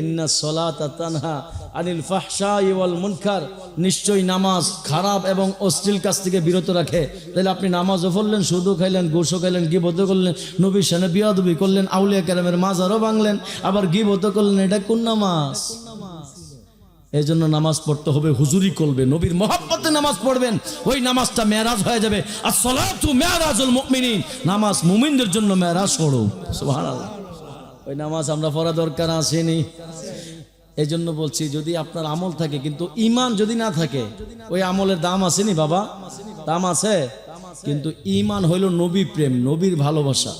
S1: ইন্না সলাতা তানহা আনিল ফাহশাই ওয়াল মুনকার, নিশ্চয়ই নামাজ খারাপ এবং অশ্লীল কাজ থেকে বিরত রাখে। তাহলে আপনি নামাজও পড়লেন, সুদও খাইলেন, ঘুষও খাইলেন, গিবত করলেন, নবীর সামনে বিয়াদবি করলেন, আউলিয়া কেরামের মাজারও ভাঙলেন, আবার গিবত করলেন। এটা কোন নামাজ? এই জন্য নামাজ পড়তে হবে হুজুরি করবে, নবীর মহব্বতে নামাজ পড়বেন, ওই নামাজটা মেরাজ হয়ে যাবে। as-salatu mi'rajul mu'minin, নামাজ মুমিনদের জন্য মেরাজ স্বরূপ। সুবহানাল্লাহ। ওই নামাজ আমরা পড়া দরকার আসেনি? এই জন্য বলছি, যদি আপনার আমল থাকে কিন্তু ঈমান যদি না থাকে, ওই আমলের দাম আসেনি বাবা, দাম আছে, কিন্তু ঈমান হইল নবী প্রেম, নবীর ভালোবাসা।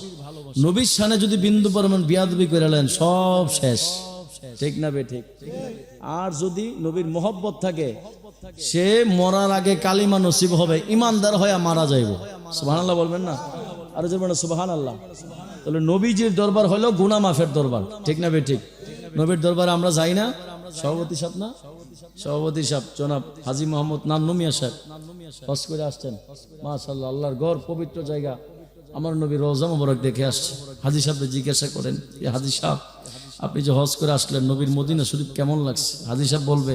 S1: নবীর সামনে যদি বিন্দু পরিমাণ বিয়াদবি করে নেন, সব শেষ। ঠিক না বে ঠিক? আর যদি নবীর মহব্বত থাকে, সে মরার আগে কালিমা নসিব হবে, ইমানদার হয়ে মারা যাইব। সুবহানাল্লাহ বলবেন না? আর যে বলেন সুবহানাল্লাহ। তাহলে নবীজির দরবার হলো গুনাহ মাফের দরবার। ঠিক না বে ঠিক? নবীর দরবারে আমরা যাই না? সভাপতি সাহেব না, সভাপতি সাহেব জনাব হাজী মোহাম্মদ নান্নু মিয়া সাহেব হজ করে আসছেন, মাশাআল্লাহ, আল্লাহর ঘর, পবিত্র জায়গা। আমার নবী রওজা মোবারক দেখে আসছে। হাজী সাহেবকে জিজ্ঞাসা করেন, হাজী সাহেব আপনি যে হজ করে আসলেন, নবীর মদিনা শরীফ কেমন লাগছে? হাজী সাহেব বলবে,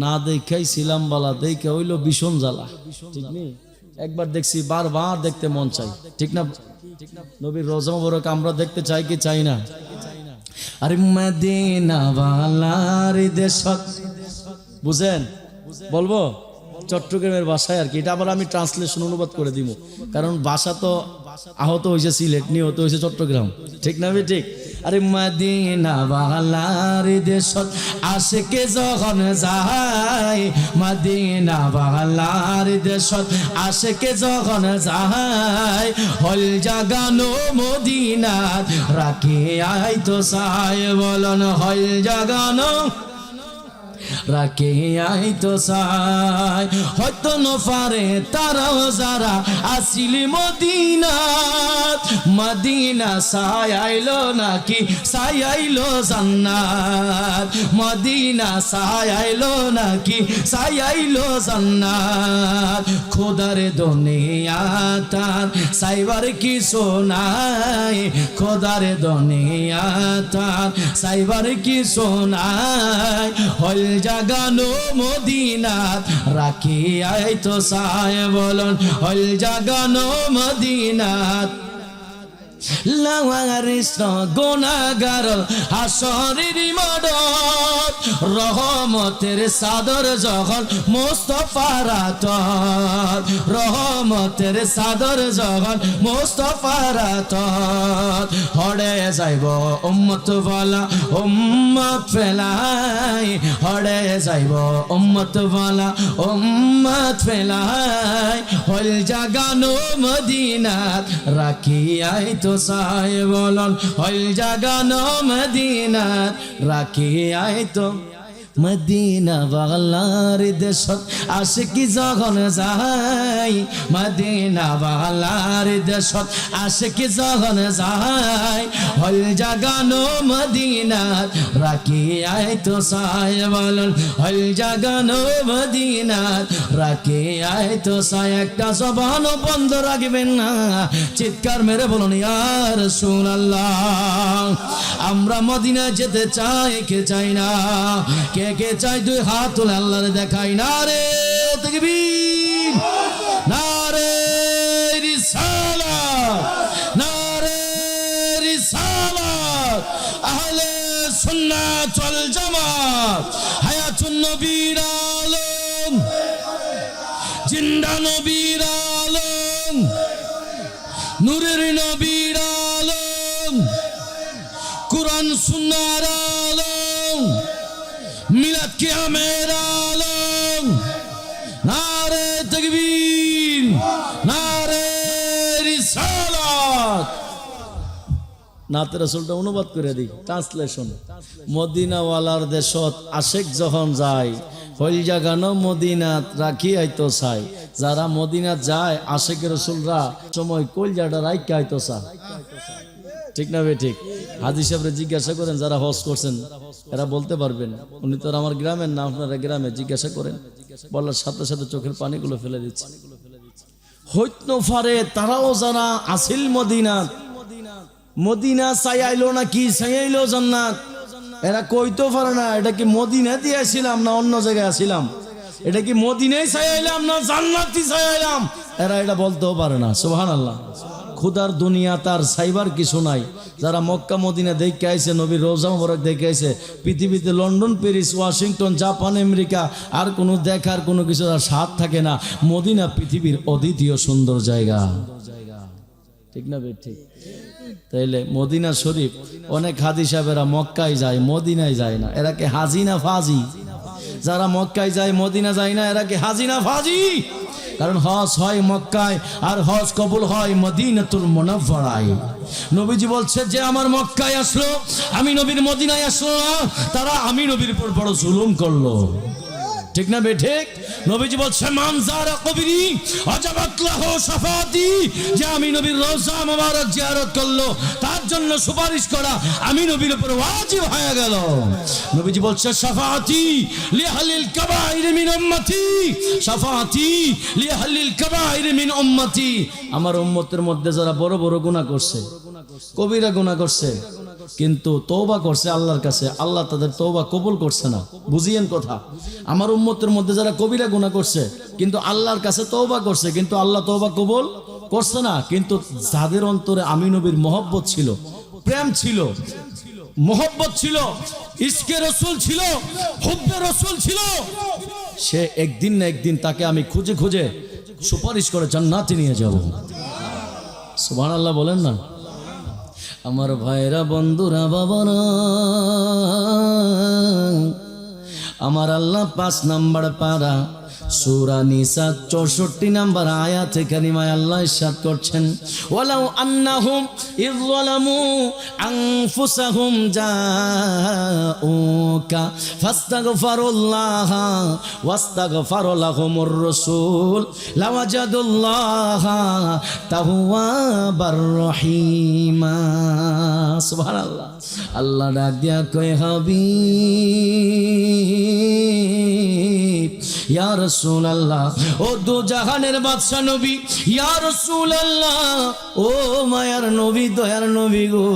S1: না দেখাই ছিলাম বালা, দেখে হইল ভীষণ জ্বালা। ঠিক নেই? একবার দেখছি, বারবার দেখতে মন চাই। ঠিক না? নবীর রওজা মোবারক আমরা দেখতে চাই কি চাই না? আরে মদিনা ওয়ালার দেশত, বুঝেন? বলবো চট্টগ্রামের ভাষায় আর কি, এটা আবার আমি ট্রান্সলেশন অনুবাদ করে দিব, কারণ ভাষা তো আহত হয়েছে সিলেট, নিহত হয়েছে চট্টগ্রাম। ঠিক না? ঠিক। আরে মদিনা ওয়ালার দেশত আশিকে যখন যায়, মদিনা ওয়ালার দেশত আশিকে যখন যায়, হল জাগানো মদিনাত রাখি আইতো চাই, বলন হল জাগানো রাখে আইতো চাই। হয়তো নফারে তারাও যারা আসিলি মদিনাত, মদিনা সাই আইলো নাকি সাই আইলো জান্নাত, মদিনা সাই আইলো নাকি সাই আইলো জান্নাত। খোদার দুনিয়া তার সাইবার কিছু নাই, খোদার দুনিয়া তার সাইবার কিছু নাই, হল জাগানো মদিনাত রাখি আইতো চাই, বলুন হল জাগানো মদিনাত। লাওয়ারিস গুনাহগার হাসরের মাঠত, রহমতের চাদর যখন মুস্তাফার হাতত, রহমতের চাদর যখন মুস্তাফার হাতত, হড়ে যাইব উম্মত ওয়ালা উম্মত ফেলাই, হড়ে যাইব উম্মত ওয়ালা উম্মত ফেলাই, হল জাগানো মদিনাত রাখি আইতো চাই, বলন হল জাগানো মদিনাত রাখি আইতো। মদিনা ওয়ালার দেশত আশিকি যখন যায়, মদিনা ওয়ালার দেশত আশিকি যখন যায়, হল জাগানো মদিনাত রাখি আইতো চাই, বলুন হল জাগানো মদিনাত রাখি আইতো চাই। একটা জবান বন্ধ রাখবেন না, চিৎকার মেরে বলুন ইয়া রাসূলুল্লাহ। আমরা মদিনা যেতে চাই, কে চাই না? কে কে চাই? দুই হাত তুলে আল্লাহরে দেখাই। নারে তাকবীর, নারে রিসালাত, নারে রিসালাত। আহলে সুন্নাত ওয়াল জামাত, হায়াতুন নবীর আলম, জিন্দা নবীর আলম, নূরের নবীর আলম, কুরআন সুন্নাহর আলম, মিলাদ কিয়ামের আলম। নারে তাকবীর, নারে রিসালাত। নাতে রাসূলটা অনুবাদ করে দিই, ট্রান্সলেশন। মদিনা ওয়ালার দেশত আশেক যখন যায়, হইল জাগানো মদিনাত রাখি আইতো চাই। যারা মদিনাত যায়, আশেকের রাসূলরা সময় কলজাটা রাখি আইতো চা। ঠিক না বে ঠিক? হাজী সাহেবরে জিজ্ঞাসা করেন, যারা হজ করছেন এরা বলতে পারবেন। উনি তো আমার গ্রামের না, আপনারা গ্রামে জিজ্ঞাসা করেন, বলার সাথে সাথে চোখের পানিগুলো ফেলে দিচ্ছে। হইতো পারে তারাও যারা আসিল মদিনাত, মদিনা চাই আইলো না কি চাই আইলো জান্নাত, এরা কইতো পারে না এটা কি মদিনাতে আসিলাম না অন্য জায়গায় আসিলাম, এটা কি মদিনায় চাই আইলাম না জান্নাতি চাই আইলাম, এরা এটা বলতেও পারে না। সুবহানাল্লাহ। খুদার দুনিয়া তার সাইবার কিছু নাই। যারা মক্কা মদিনা দেখে আইছে, নবীর রওজা মোবারক দেখে আইছে, পৃথিবীতে London, Paris, Washington, Japan, America আর কোনো দেখার কোনো কিছু আর স্বাদ থাকে না। মদিনা পৃথিবীর অদ্বিতীয় সুন্দর জায়গা। ঠিক না বে ঠিক? তাইলে মদিনা শরীফ, অনেক হাজি সাহেবেরা মক্কায় যায়, মদিনায় যায় না, এরা কি হাজি না ফাজি? যারা মক্কায় যায় মদিনা যায় না, এরা কি হাজি না ফাজি? কারণ হজ হয় মক্কায় আর হজ কবুল হয় মদিনাতুল মুনাওয়ারায়। নবীজি বলছে যে আমার মক্কায় আসলো, আমি নবীর মদিনায় আসলো না, তারা আমি নবীর উপর বড় জুলুম করলো। ঠিক না বেঠিক? নবীজি বলছে মান যারা কবরি ওয়াজাবাত লাহু শাফাআতি, যে আমি নবীর রওজা মুবারক জিয়ারত করলো তার জন্য সুপারিশ করা আমি নবীর উপর ওয়াজিব হয়ে গেল। নবীজি বলছে শাফাআতি লিআহলিল কাবাইর মিন উম্মতি, শাফাআতি লিআহলিল কাবাইর মিন উম্মতি। আমার উম্মতের মধ্যে যারা বড় বড় গুনাহ করছে, কবিরা গুনাহ করছে, কিন্তু তওবা করছে আল্লাহর কাছে, আল্লাহ তাদের তওবা কবুল করছে না। বুঝিয়েন কথা? আমার উম্মতের মধ্যে যারা কবিরা গুনাহ করছে কিন্তু আল্লাহর কাছে তওবা করছে, কিন্তু আল্লাহ তওবা কবুল করছে না, কিন্তু যাদের অন্তরে আমি নবীর মহব্বত ছিল, প্রেম ছিল, মহব্বত ছিল, ইশকে রাসূল ছিল, হুব্বে রাসূল ছিল, সে একদিন না একদিন তাকে আমি খুঁজে খুঁজে সুপারিশ করে জান্নাতে নিয়ে যাব। সুবহানাল্লাহ বলেন না? আমার ভাইরা, বন্ধুরা, বাবারা, আমার আল্লাহ 5 নাম্বার পারা সূরা নিসা 64 নাম্বার আয়াতে কারিমায় আল্লাহ ইরশাদ করছেন, ওয়ালাউ আন্নাহুম ইয যালামু আনফুসাহুম জাউকা ফাস্তাগফিরুল্লাহ ওয়াস্তাগফার লাহুমুর রাসূল লাওয়াজাদুল্লাহ তাওয়াবার রহিমা। সুবহানাল্লাহ। আল্লাহ ডাক দিয়া কয়, হাবিব ইয়া রাসূলুল্লাহ, ও দু জাহানের বাদশা নবী, ইয়া রাসূলুল্লাহ, ও মায়ার নবী, দয়ার নবী গো,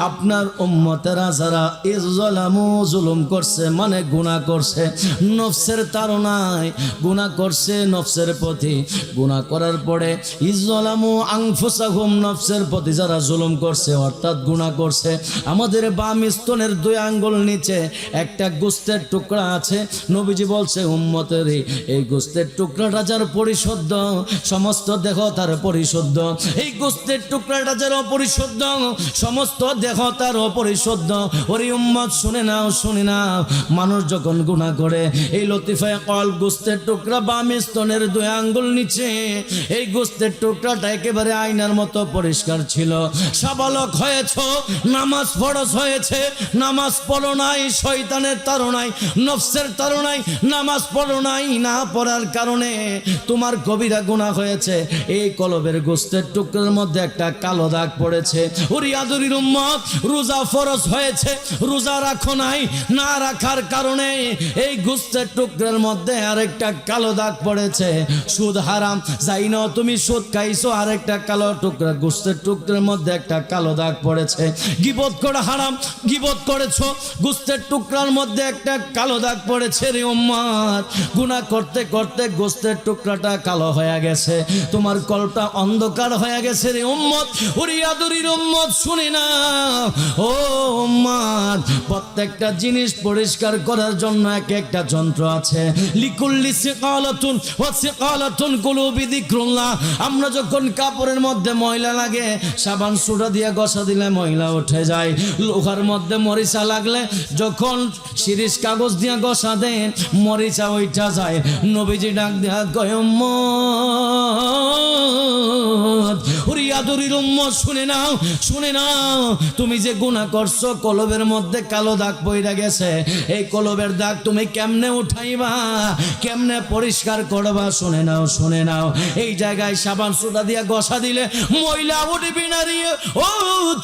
S1: আপনার উম্মতেরা যারা ইযলামু জুলুম করছে, মানে গুনাহ করছে, নফসের তাড়নায় গুনাহ করছে, নফসের প্রতি গুনাহ করার পরে ইযলামু আনফুসাহুম, নফসের প্রতি যারা জুলুম করছে অর্থাৎ গুনাহ করছে, আমাদের বাম স্তনের 2 আঙ্গুল নিচে একটা গোশতের টুকরা আছে। নবীজি বলছে উম্মতের এই গোশতের টুকরাটা যার পরিশুদ্ধ, সমস্ত দেহ তার পরিশুদ্ধ। এই গোশতের টুকরাটা যার অপরিশুদ্ধ, সমস্ত দেহ তার অপরিশুদ্ধ। ওরে উম্মত শুনে নাও, শুনে নাও, মানুষ যখন গুনাহ করে এই লতিফায়ে কলব গোশতের টুকরা বাম স্তনের 2 আঙ্গুল নিচে, এই গোশতের টুকরাটা একেবারে আয়নার মতো পরিষ্কার ছিল। সাবালক হয়েছ, নামাজ ফরজ হয়েছে, নামাজ পড়ো নাই, শয়তানের তাড়নায়, নফসের তাড়নায় নামাজ পড়ো নাই, না পড়ার কারণে তোমার কবিরা গুনাহ হয়েছে। এই কলবের গোশতের টুকরার মধ্যে একটা কালো দাগ পড়েছে। ওরে আদরের উম্মত, রোজা ফরজ হয়েছে, রোজা রাখো নাই, না রাখার কারণে এই গোশতের টুকরার মধ্যে আরেকটা কালো দাগ পড়েছে। সুদ হারাম, যাই না তুমি সুদ খাইছো, আরেকটা কালো টুকরা গোশতের টুকরার মধ্যে একটা কালো দাগ পড়েছে। গীবত করা হারাম, গীবত করেছো, গোশতের টুকরার মধ্যে একটা কালো দাগ পড়েছে। রে উম্মত, গুনাহ করতে করতে গোশতের টুকরাটা কালো হয়ে গেছে, তোমার কলটা অন্ধকার হয়ে গেছে। রে উম্মত, ওরে আদরের উম্মত শুনে না, ও উম্মত, প্রত্যেকটা জিনিস পরিষ্কার করার জন্য এক একটা যন্ত্র আছে। লিকুল্লি সিকালাতুন ওয়া সিকালাতুন কুলুবি যিকরুল্লাহ। আমরা যখন কাপড়ের মধ্যে ময়লা লাগে, সাবান সোডা দিয়ে ঘষা দিলে ময়লা উঠে যায়। লোহার মধ্যে মরিচা লাগলে যখন শিরিষ কাগজ দিয়ে ঘষা দেন, মরিচা উঠা যায়। নবীজি ডাক দেয়া কয়, উম্মত, ওরে আদরের উম্মত শুনে নাও, শুনে নাও, তুমি যে গুনাহ করছো, কলবের মধ্যে কালো দাগ পড়ে গেছে, এই কলবের দাগ তুমি কেমনে উঠাইবা, কেমনে পরিষ্কার করবা? শুনে নাও, শুনে নাও, এই জায়গায় সাবান সোডা দিয়ে ঘষা দিলে ময়লা উঠবে না রে। ও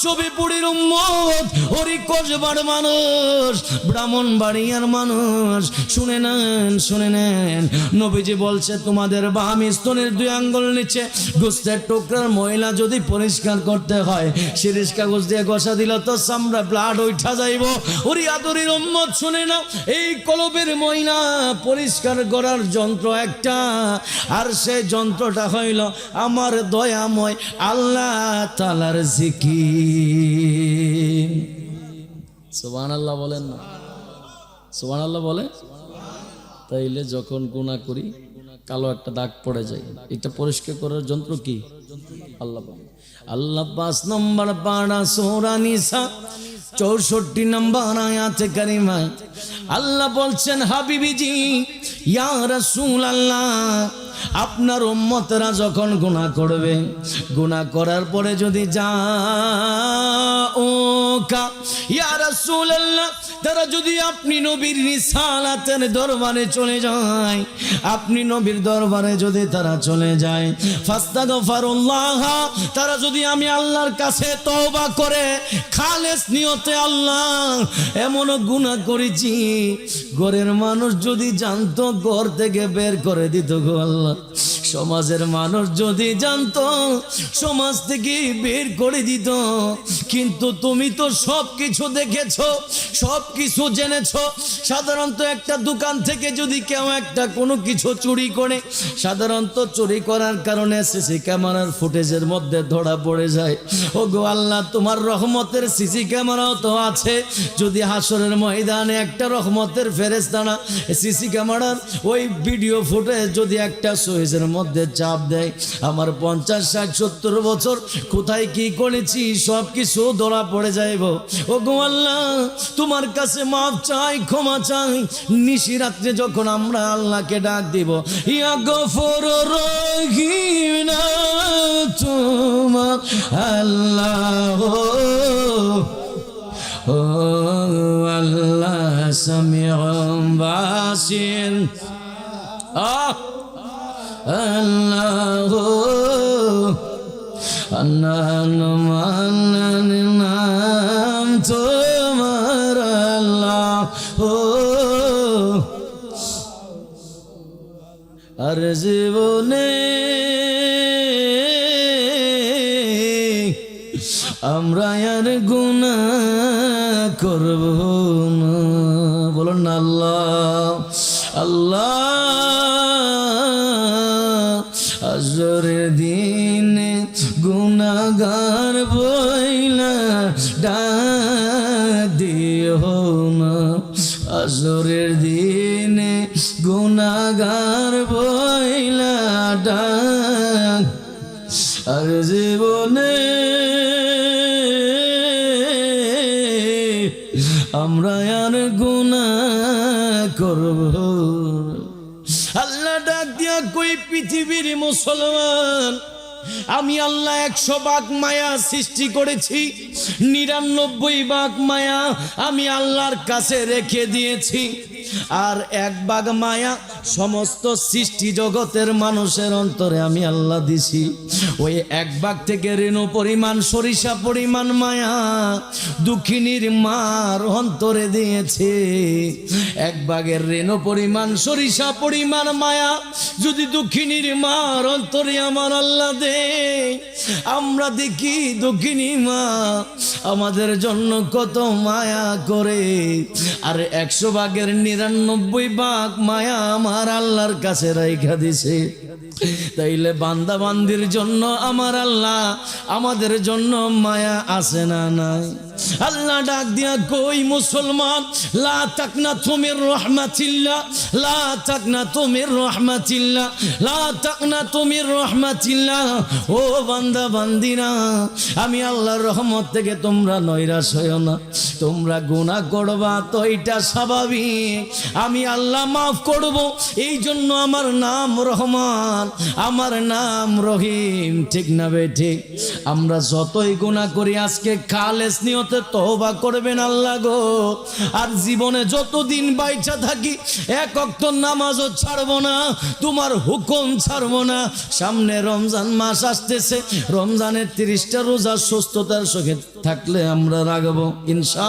S1: চবিপুরের উম্মত, ওরে কসবার মানুষ, ব্রাহ্মণবাড়িয়ার মানুষ, শুনে নেন, শুনে নেন, নবীজি বলছে তোমাদের বাম স্তনের 2 আঙ্গুল নিচে গোশতের টুকরার ময়লা যদি পরিষ্কার করতে হয়, শিরিষ কাগজ দিয়ে ঘষা দিল তো চামড়া ব্লাড উঠা যাইব। ওরে আদরের উম্মত শুনে নাও, এই কলবের ময়লা পরিষ্কার করার যন্ত্র একটা, আর সেই যন্ত্রটা হইল আমার দয়াময় আল্লাহ তাআলার জিকির। সুবহানাল্লাহ বলেন না? সুবহানাল্লাহ বলে। তাইলে যখন গুনাহ করি কালো একটা দাগ পড়ে যায়, এটা পরিষ্কার করার যন্ত্র কি? আল্লাহ। আল্লাহ 5 নম্বর পারা সূরা নিসা 64 নম্বর আয়াতে কারিমায় আল্লাহ বলছেন, হাবিবিজি ইয়া রাসূলুল্লাহ, আপনার উম্মতরা যখন গুনাহ করবে, গুনাহ করার পরে যদি যাওকা ইয়া রাসূলুল্লাহ, তারা যদি আপনি নবীর রিসালাতের দরবারে চলে যায়, আপনি নবীর দরবারে যদি তারা চলে যায়, ফাস্তাগফিরুল্লাহ, তারা যদি আমি আল্লাহর কাছে তওবা করে খালেস নিয়তে, আল্লাহ এমন গুনাহ করেছি, ঘরের মানুষ যদি জানতো ঘর থেকে বের করে দিত গো আল্লাহ, সমাজের মানুষ যদি জানতো সমাজ থেকে বের করে দিত, কিন্তু তুমি তো সব কিছু দেখেছো, সব কিছু জেনেছো। সাধারণত একটা দোকান থেকে যদি কেউ একটা কোনো কিছু চুরি করে, সাধারণত চুরি করার কারণে সিসি ক্যামেরার ফুটেজের মধ্যে ধরা পড়ে যায়। ও গো আল্লাহ, তোমার রহমতের সিসি ক্যামেরাও তো আছে, যদি হাসরের ময়দানে একটা রহমতের ফেরেশতারা সিসি ক্যামেরার ওই ভিডিও ফুটেজ যদি একটা সুইচের মধ্যে চাপ দেয়, আমার 50, 60, 70 বছর কোথায় কি করেছি সব কিছু ধরা পড়ে যাইব। ও গো আল্লাহ, তোমার কাছে মাফ চাই, ক্ষমা চাই। নিশি রাত্রে যখন আমরা আল্লাহকে ডাক দিব, ইয়া গফুর রহিম না তোমার আল্লাহ, ও আল্লাহ সামিউম বাসির, আল্লাহ আন্নান নাম তোমার আল্লাহ, আর জীবনে আমরা আর গুনাহ করব না, বলুন না আল্লাহ আল্লাহ। আজরের দিনে গুনাহগার বইলা ডাক দিও না, আজরের দিনে গুনাহগার বইলা ডাক, আর জীবনে আমরা আর গুনাহ করব। আল্লাহ ডাক দিয়া কই, পৃথিবীর মুসলমান, আমি আল্লাহ 100 ভাগ মায়া সৃষ্টি করেছি, 99 ভাগ মায়া আমি আল্লাহর কাছে রেখে দিয়েছি, আর 1 ভাগ মায়া সমস্ত সৃষ্টি জগতের মানুষের অন্তরে আমি আল্লাহ দিছি। ওই 1 ভাগ থেকে রেণু পরিমাণ, সরিষা পরিমাণ মায়া দুঃখিনীর মার অন্তরে দিয়েছে। 1 ভাগের রেণু পরিমাণ, সরিষা পরিমাণ মায়া যদি দুঃখিনীর মার অন্তরে আমার আল্লাহ দে, আমরা দেখি দুঃখিনী মা আমাদের জন্য কত মায়া করে, আর 100 ভাগের 99 ভাগ মায়া আমার আল্লাহর কাছে রাইখা দিছে। তাইলে বান্দা বান্দির জন্য আমার আল্লাহ আমাদের জন্য মায়া আছে না নাই? আল্লাহ ডাক দিয়া কই, মুসলমান, লা তাকনাতু মির রাহমাতিল্লাহ, লা তাকনাতু মির রাহমাতিল্লাহ, লা তাকনাতু মির রাহমাতিল্লাহ। ও বান্দা বান্দিরা, আমি আল্লাহর রহমত থেকে তোমরা নৈরাশ হইও না। তোমরা গুনাহ করবা তো এটা স্বাভাবিক, আমি আল্লাহ মাফ করব। এই জন্য আমার নাম রহমান, আমার নাম রহিম, ঠিক না বেঠি? আমরা যতই গুনাহ করি আজকে খালেস নিয়তে তওবা করবেন আল্লাহ গো। আর জীবনে যতদিন বাইচা থাকি 1 ওয়াক্ত নামাজও ছাড়বো না, তোমার হুকুম ছাড়বো না। সামনে রমজান মাস আসতেছে, রমজানের 30টা রোজা সুস্থতার সঙ্গে থাকলে আমরা রাখবো ইনশাআল্লাহ।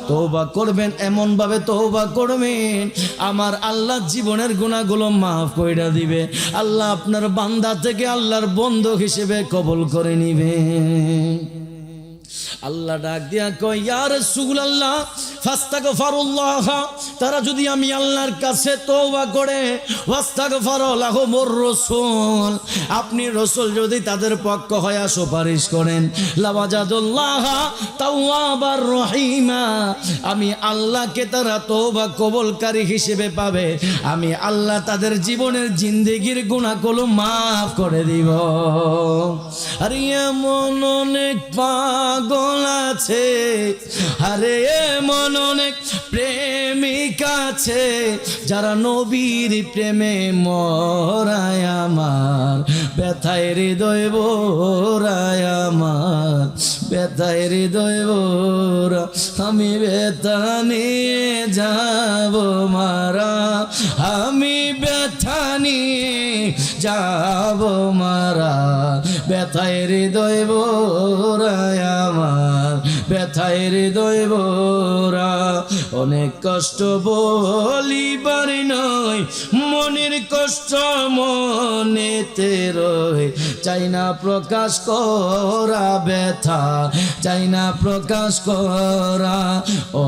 S1: তওবা করবেন, এমন ভাবে তওবা করবেন আমার আল্লাহ জীবনের গুনাহগুলো মাফ কইরা দিবে। আল্লাহ আপনার বান্দা থেকে আল্লাহর বন্ধু হিসেবে কবুল করে নিবে। আল্লাহ ডাক দিয়া কয়, ইয়া রাসূলুল্লাহ, ফাস্তাগফিরুল্লাহ, তারা যদি আমি আল্লাহর কাছে তওবা করে, ওয়াস্তাগফার লাহুমুর রাসূল, আপনি রাসূল যদি তাদের পক্ষ হয়ে সুপারিশ করেন, লাওয়াজাদুল্লাহ তাওয়াবার রহিমা, আমি আল্লাহকে তারা তওবা কবুলকারী হিসেবে পাবে। আমি আল্লাহ তাদের জীবনের জিন্দেগির গুনাহগুলো মাফ করে দিব। আর এমন অনেক পাগল আছে, আরে এমন অনেক প্রেমিক আছে, যারা নবীর প্রেমে মরায় আমার ব্যথায় হৃদয় ভরায়, আমার ব্যথায় হৃদয় ভরা, আমি ব্যথা নিয়ে যাব মারা, আমি ব্যথা নিয়ে যাব মারা, ব্যথায় হৃদয় ভরায় আমার ব্যথায় হৃদয় ভরা। অনেক কষ্ট বলিবার নয়, মনের কষ্ট মনেতে রয়, চাই না প্রকাশ করা ব্যথা, চাই না প্রকাশ করা।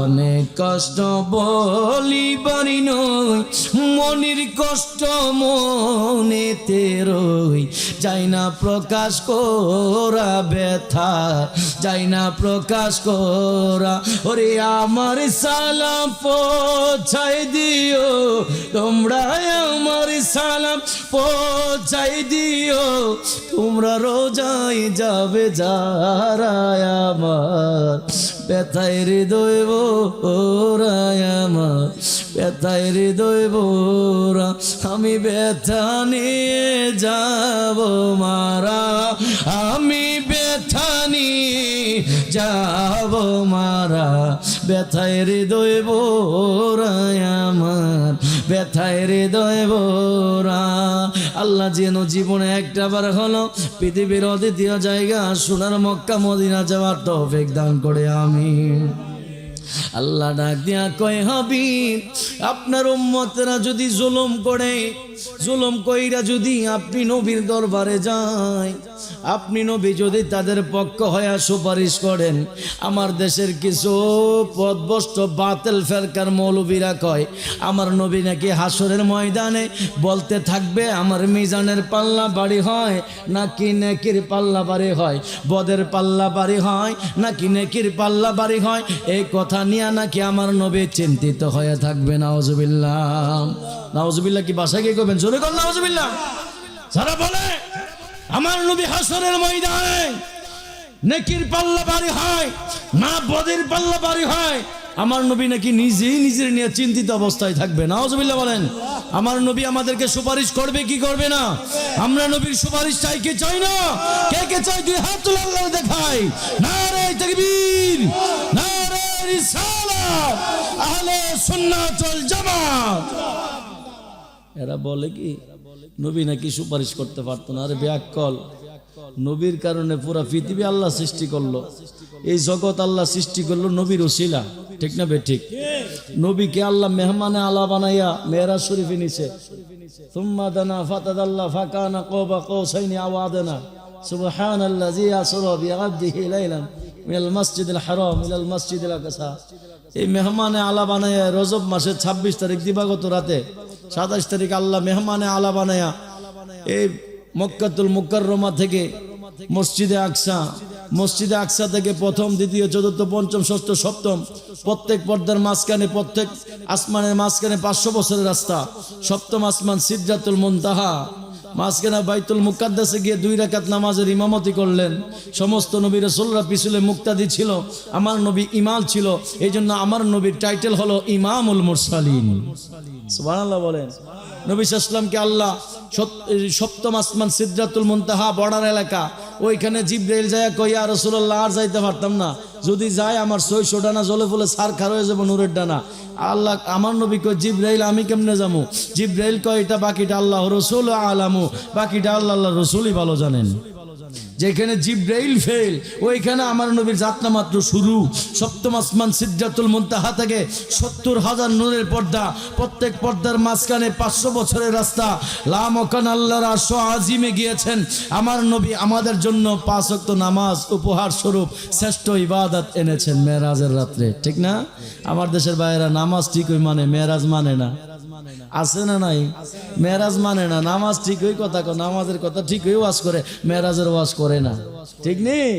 S1: অনেক কষ্ট বলিবার নয়, মনের কষ্ট মনেতে রয়, চাই না প্রকাশ করা ব্যথা, চাই না প্রকাশ করা। ওরে আমার সালাম পৌঁছাই দিও তোমরা, আমার সালাম পৌঁছাই দিও তোমরা, রোজায় যাবে যারা আমার ব্যথায় হৃদয় ভরায়, আমার ব্যথায় হৃদয় ভরা, আমি ব্যথা নিয়ে যাব মারা, আমি ব্যথা নিয়ে যাব মারা, ব্যথায় হৃদয় ভরায় আমার ব্যথায় হৃদয় ভরা। আল্লাহ যেন জীবনে একটা বার হলো পৃথিবীর অদ্বিতীয় জায়গা সোনার মক্কা মদিনা যাওয়ার তৌফিক দান করে আমিন। আল্লাহ ডাক দিয়া কয়, হাবিব আপনার উম্মতরা যদি জুলুম করে, জুলুম কইরা যদি আপনি নবীর দরবারে যায়, আপনি নবী যদি তাদের পক্ষ হয়ে সুপারিশ করেন, আমার দেশের কিছু পথভ্রষ্ট বাতিল ফেরকার মৌলবীরা কয় আমার নবী নাকি হাসরের ময়দানে বলতে থাকবে আমার মিজানের পাল্লা বাড়ি হয় নাকি নেকির পাল্লা বাড়ি হয়, বদের পাল্লা বাড়ি হয় নাকি নেকির পাল্লা বাড়ি হয়, এই কথা নিয়ে নাকি আমার নবী চিন্তিত হয়ে থাকবে। নাউজুবিল্লাহ, নাউজুবিল্লাহ কি বাসায় গিয়ে করবেন? জোরে কর নাউজুবিল্লাহ। যারা বলে আমার নবী হাসরের ময়দানে নেকির পাল্লা বাড়ি হয় না বদের পাল্লা বাড়ি হয়, আমার নবী নাকি নিজেই নিজের নিয়ে চিন্তিত অবস্থায় থাকবে। নাউজুবিল্লাহ বলেন। আমার নবী আমাদেরকে সুপারিশ করবে কি করবে না? আমরা নবীর সুপারিশ চাই কি চাই না? কে কে চাই দুই হাত তুলে আল্লাহ দেখাই। নারে তাকবীর, নারে রিসালাত, আহলে সুন্নাত ওয়াল জামাত। এরা বলে কি নবী নাকি সুপারিশ করতে পারতো না। আরে ব্যাককল, নবীর কারণে পুরা পৃথিবী আল্লাহ সৃষ্টি করলো, এই জগৎ আল্লাহ সৃষ্টি করলো নবীর ওসিলা, ঠিক না বে ঠিক? নবীকে আল্লাহ মেহমানে আলা বানাইয়া মেরাজ শরীফে নিছে, সুম্মা দানা ফাতাদাল্লাহ ফাকানা কাবা কাউসাইনি আও আদনা, সুবহানাল্লাযী আসরা বিআবদিহি লাইলান মিনাল মাসজিদিল হারাম ইলাল মাসজিদিল আকসা। এই মেহমানে আলা বানাইয়া রজব মাসের 26 তারিখ দিবাগত রাতে 27 তারিখ আল্লাহ মেহমানে আলা বানাইয়া এই মক্কাতুল মুকাররমা থেকে মসজিদে আকসা থেকে প্রথম দ্বিতীয় চতুর্থ পঞ্চম ষষ্ঠ সপ্তম প্রত্যেক পর্দার মাঝখানে প্রত্যেক আসমানের মাঝখানে 500 বছরের রাস্তা, সপ্তম আসমান সিদরাতুল মুনতাহা, মাঝখানে বাইতুল মুকাদ্দাসে গিয়ে 2 রাকাত নামাজের ইমামতি করলেন। সমস্ত নবী রাসূলরা পিছনে মুক্তাদি ছিল, আমার নবী ইমাম ছিল, এই জন্য আমার নবীর টাইটেল হলো ইমামুল মুরসালিন। সুবহানাল্লাহ বলেন। নবী সাল্লাল্লাহু আলাইহি ওয়াসাল্লামকে আল্লাহ সপ্তম আসমান সিদরাতুল মুনতাহা বর্ডার এলাকা, ওইখানে জিবরাইল যায় কই ইয়া রাসূলুল্লাহ আর যাইতে পারতাম না, যদি যায় আমার 600 ডানা জ্বলে ফুলে সার খার হয়ে যাবো নূরের ডানা। আল্লাহ আমার নবী কই জিবরাইল আমি কেমনে যাবো? জিবরাইল কয় এটা বাকিটা আল্লাহ রাসূল আলামু, বাকিটা আল্লাহ রাসূলই ভালো জানেন। যেখানে জিব্রাইল ফেল ওইখানে আমার নবীর যাত্রা মাত্র শুরু। সপ্তম আসমান সিদরাতুল মুনতাহা থেকে 70,000 নূরের পর্দা, প্রত্যেক পর্দার মাঝখানে 500 বছরের রাস্তা। লা মাকান আল্লাহর আরশ আজিমে গিয়েছেন আমার নবী, আমাদের জন্য 5 ওয়াক্ত নামাজ উপহার স্বরূপ শ্রেষ্ঠ ইবাদত এনেছেন মেরাজের রাত্রে, ঠিক না? আমার দেশের বাইরা নামাজ ঠিকই মানে, মেরাজ মানে না, আছে না নাই? মেরাজ মানে না, নামাজ ঠিকই কথা, নামাজের কথা ঠিকই ওয়াজ করে, মেরাজের ওয়াজ করে না, ঠিক নেই?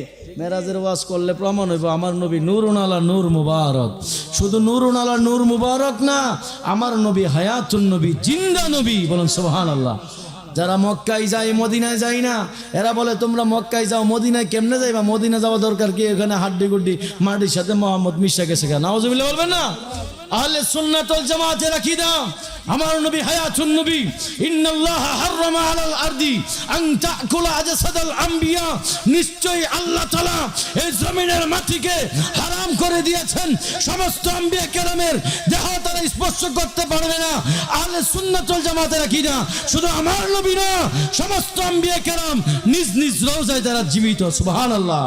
S1: মেরাজের ওয়াজ করলে প্রমাণ হইব আমার নবী নূরুন আলা নূর মুবারক। শুধু নূরুন আলা নূর মুবারক না, আমার নবী হায়াতুন নবী, জিন্দা নবী, বলেন সুবহানাল্লাহ। যারা মক্কায় যায় মদিনায় যায় না, এরা বলে তোমরা মক্কায় যাও মদিনায় কেমনে যাইবা? মদিনা যাওয়া দরকার কি? এখানে হাড্ডি গুড্ডি মাটির সাথে মোহাম্মদ মিশা গেছে, নাউজুবিল্লাহ বলবেন না? আহলে সুন্নাত ওয়াল জামাতের আকীদা, আমার নবী হায়াতুন নবী। ইন্নাল্লাহা হারামা আলাল আরদি আন তাকুলা আজসাদাল আম্বিয়া, নিশ্চয়ই আল্লাহ তাআলা এই জমিনের মাটিকে হারাম করে দিয়েছেন সমস্ত আম্বিয়া কেরামের দেহ তারা স্পর্শ করতে পারবে না। আহলে সুন্নাত ওয়াল জামাতের আকীদা, শুধু আমার নবী না, সমস্ত আম্বিয়া কেরাম নিজ নিজ রওজায় তারা জীবিত, সুবহানাল্লাহ।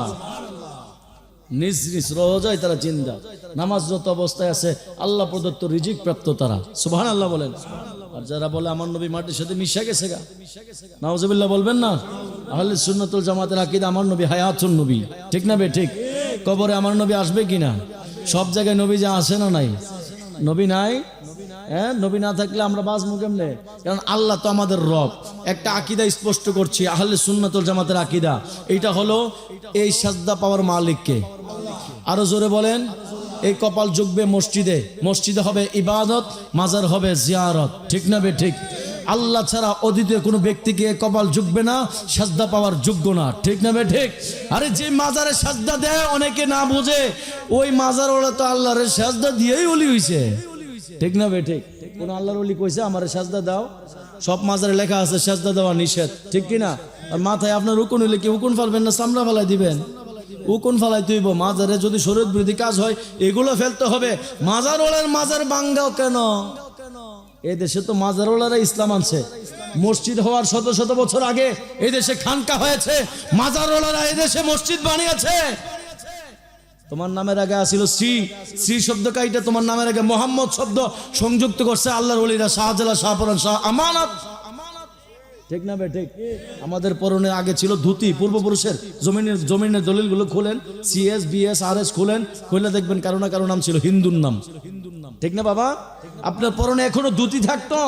S1: নিজ নিজ রওজায় তারা জিন্দা, নামাজরত অবস্থায় আছে, আল্লাহ প্রদত্ত রিজিক প্রাপ্ত তারা, সুবহানাল্লাহ বলেন। আর যারা বলে আমার নবী মাটির সাথে মিশে গেছে গা, নাউজুবিল্লাহ বলবেন না? আহলে সুন্নাত ওয়াল জামাতের আকীদা আমার নবী হায়াতুন নবী, ঠিক না বে ঠিক? কবরে আমার নবী আসবে কিনা? সব জায়গায় নবী যা আসে না নাই? নবী নাই, হ্যাঁ? নবী না থাকলে আমরা বাঁচবো কেমনে? কারণ আল্লাহ তো আমাদের রব। একটা আকীদা স্পষ্ট করছি, আহলে সুন্নাত ওয়াল জামাতের আকীদা এইটা হলো, এই সাজদা পাওয়ার মালিক কে? আরো জোরে বলেন। এই কপাল ঝুঁকবে মসজিদে, মসজিদে হবে ইবাদত, মাজার হবে জিয়ারত, ঠিক না বে ঠিক? আল্লাহ ছাড়া অদ্বিতীয় কোনো ব্যক্তিকে কপাল ঝুঁকবে না, সাজদা পাওয়ার যোগ্য না, ঠিক না বে ঠিক? আরে যে মাজারে সাজদা দেয় অনেকে না বুঝে, ওই মাজার ওরা তো আল্লাহর সাজদা দিয়েই ওলি হইছে, ঠিক না বে ঠিক? কোন আল্লাহর ওলি কইছে আমারে সাজদা দাও? সব মাজারে লেখা আছে সাজদা দেওয়া নিষেধ, ঠিক কিনা? আর মাথায় আপনার উকুন হইলে কি উকুন ফালবেন না চামড়া ফালাই দিবেন? উকুন ফালাই তুইব। মাজারে যদি শরীয়ত বিরোধী কাজ হয় এগুলো ফেলতে হবে। মাজার ওলার মাজার বাঙ্গাও কেন? এই দেশে তো মাজার ওলারা ইসলাম আনছে। মসজিদ হওয়ার শত শত বছর আগে এই দেশে খানকা হয়েছে, মাজার ওলারা এই দেশে মসজিদ বানিয়েছে। তোমার নামের আগে আসিল শ্রী, শ্রী শব্দ কাইটা তোমার নামের আগে মোহাম্মদ শব্দ সংযুক্ত করছে আল্লাহর ওলিরা, শাহজালাল, শাহপরান, শাহ আমানত, ঠিক না বে ঠিক? আমাদের পরনে আগে ছিল ধুতি, পূর্বপুরুষের জমিনের দলিলগুলো খুলেন, সিএস বিএস আরএস খুলেন, খুলে দেখবেন কারো না কারো নাম ছিল হিন্দুর নাম, ঠিক না বাবা? আপনার পরনে এখনো ধুতি থাকতো,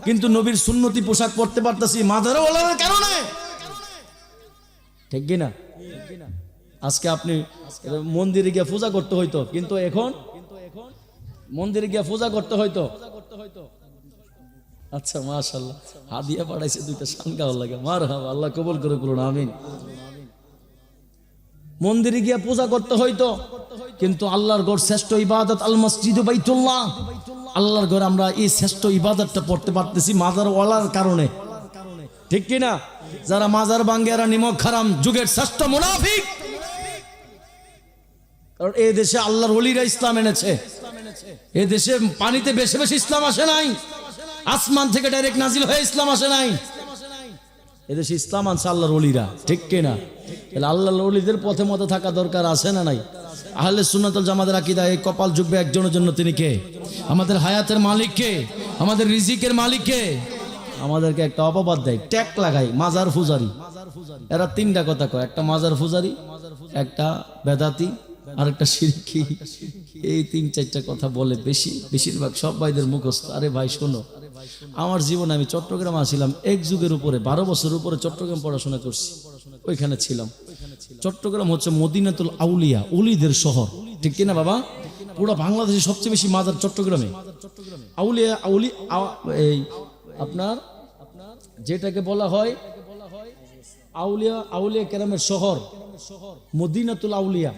S1: কিন্তু নবীর সুন্নতি পোশাক পরতে পারতেছি মাজারে ওলার কারণে, ঠিক কিনা? আজকে আপনি মন্দিরে গিয়ে পূজা করতে হইতো, কিন্তু এখন মন্দিরে গিয়ে পূজা করতে হইতো। আচ্ছা মাশাআল্লাহ, হাদিয়া পাঠাইছে দুইটা, শানকাও লাগে, মারহাবা, আল্লাহ কবুল করে বলুন আমিন। মন্দিরে গিয়ে পূজা করতে হইতো, কিন্তু আল্লাহর ঘর শ্রেষ্ঠ ইবাদত আল মসজিদু বাইতুল্লাহ, আল্লাহর ঘর আমরা এই শ্রেষ্ঠ ইবাদতটা পড়তে পারতেছি মাজার ওয়ালার কারণে, ঠিক কি না? যারা মাজার ভাঙ্গে এরা নিমক হারাম, যুগের শ্রেষ্ঠ মুনাফিক। কারণ এই দেশে আল্লাহর ওলিরা ইসলাম এনেছে। এই দেশে পানিতে বেশি বেশি ইসলাম আসে নাই, আসমান থেকে ডাইরেক্ট নাজিল হয়ে ইসলাম আসে নাই। এদেশে ইসলাম আনছে আল্লাহর ওলিরা, ঠিক কিনা? তাহলে আল্লাহর ওলিদের পথে মতো থাকা দরকার আছে না নাই? আহলে সুন্নাত ওয়াল জামাতের আকীদা, এই কপাল ঝুঁকবে একজনের জন্য, তিনি কে? আমাদের হায়াতের মালিক কে? আমাদের রিজিকের মালিক কে? আমাদেরকে একটা অপবাদ দেয়, ট্যাগ লাগাই, মাজার পূজারি। এরা তিনটা কথা কয়, একটা মাজার পূজারি, একটা বেদাতি, আর একটা শিরকি। এই তিন চারটা কথা বলে বেশিরভাগ সব ভাইদের মুখস্থ। আরে ভাই শোনো, আমার জীবনে আমি চট্টগ্রাম আসছিলাম, এক যুগের উপরে 12 বছর উপরে চট্টগ্রাম পড়াশোনা করছি, ওইখানে ছিলাম। চট্টগ্রাম হচ্ছে মদিনাতুল আউলিয়া, ওলিদের শহর, ঠিক কিনা বাবা? পুরো বাংলাদেশে সবচেয়ে বেশি মাজার চট্টগ্রামে। আউলিয়া এই আপনার যেটাকে বলা হয় আউলিয়া কেরামের শহর, মদিনাতুল আউলিয়া,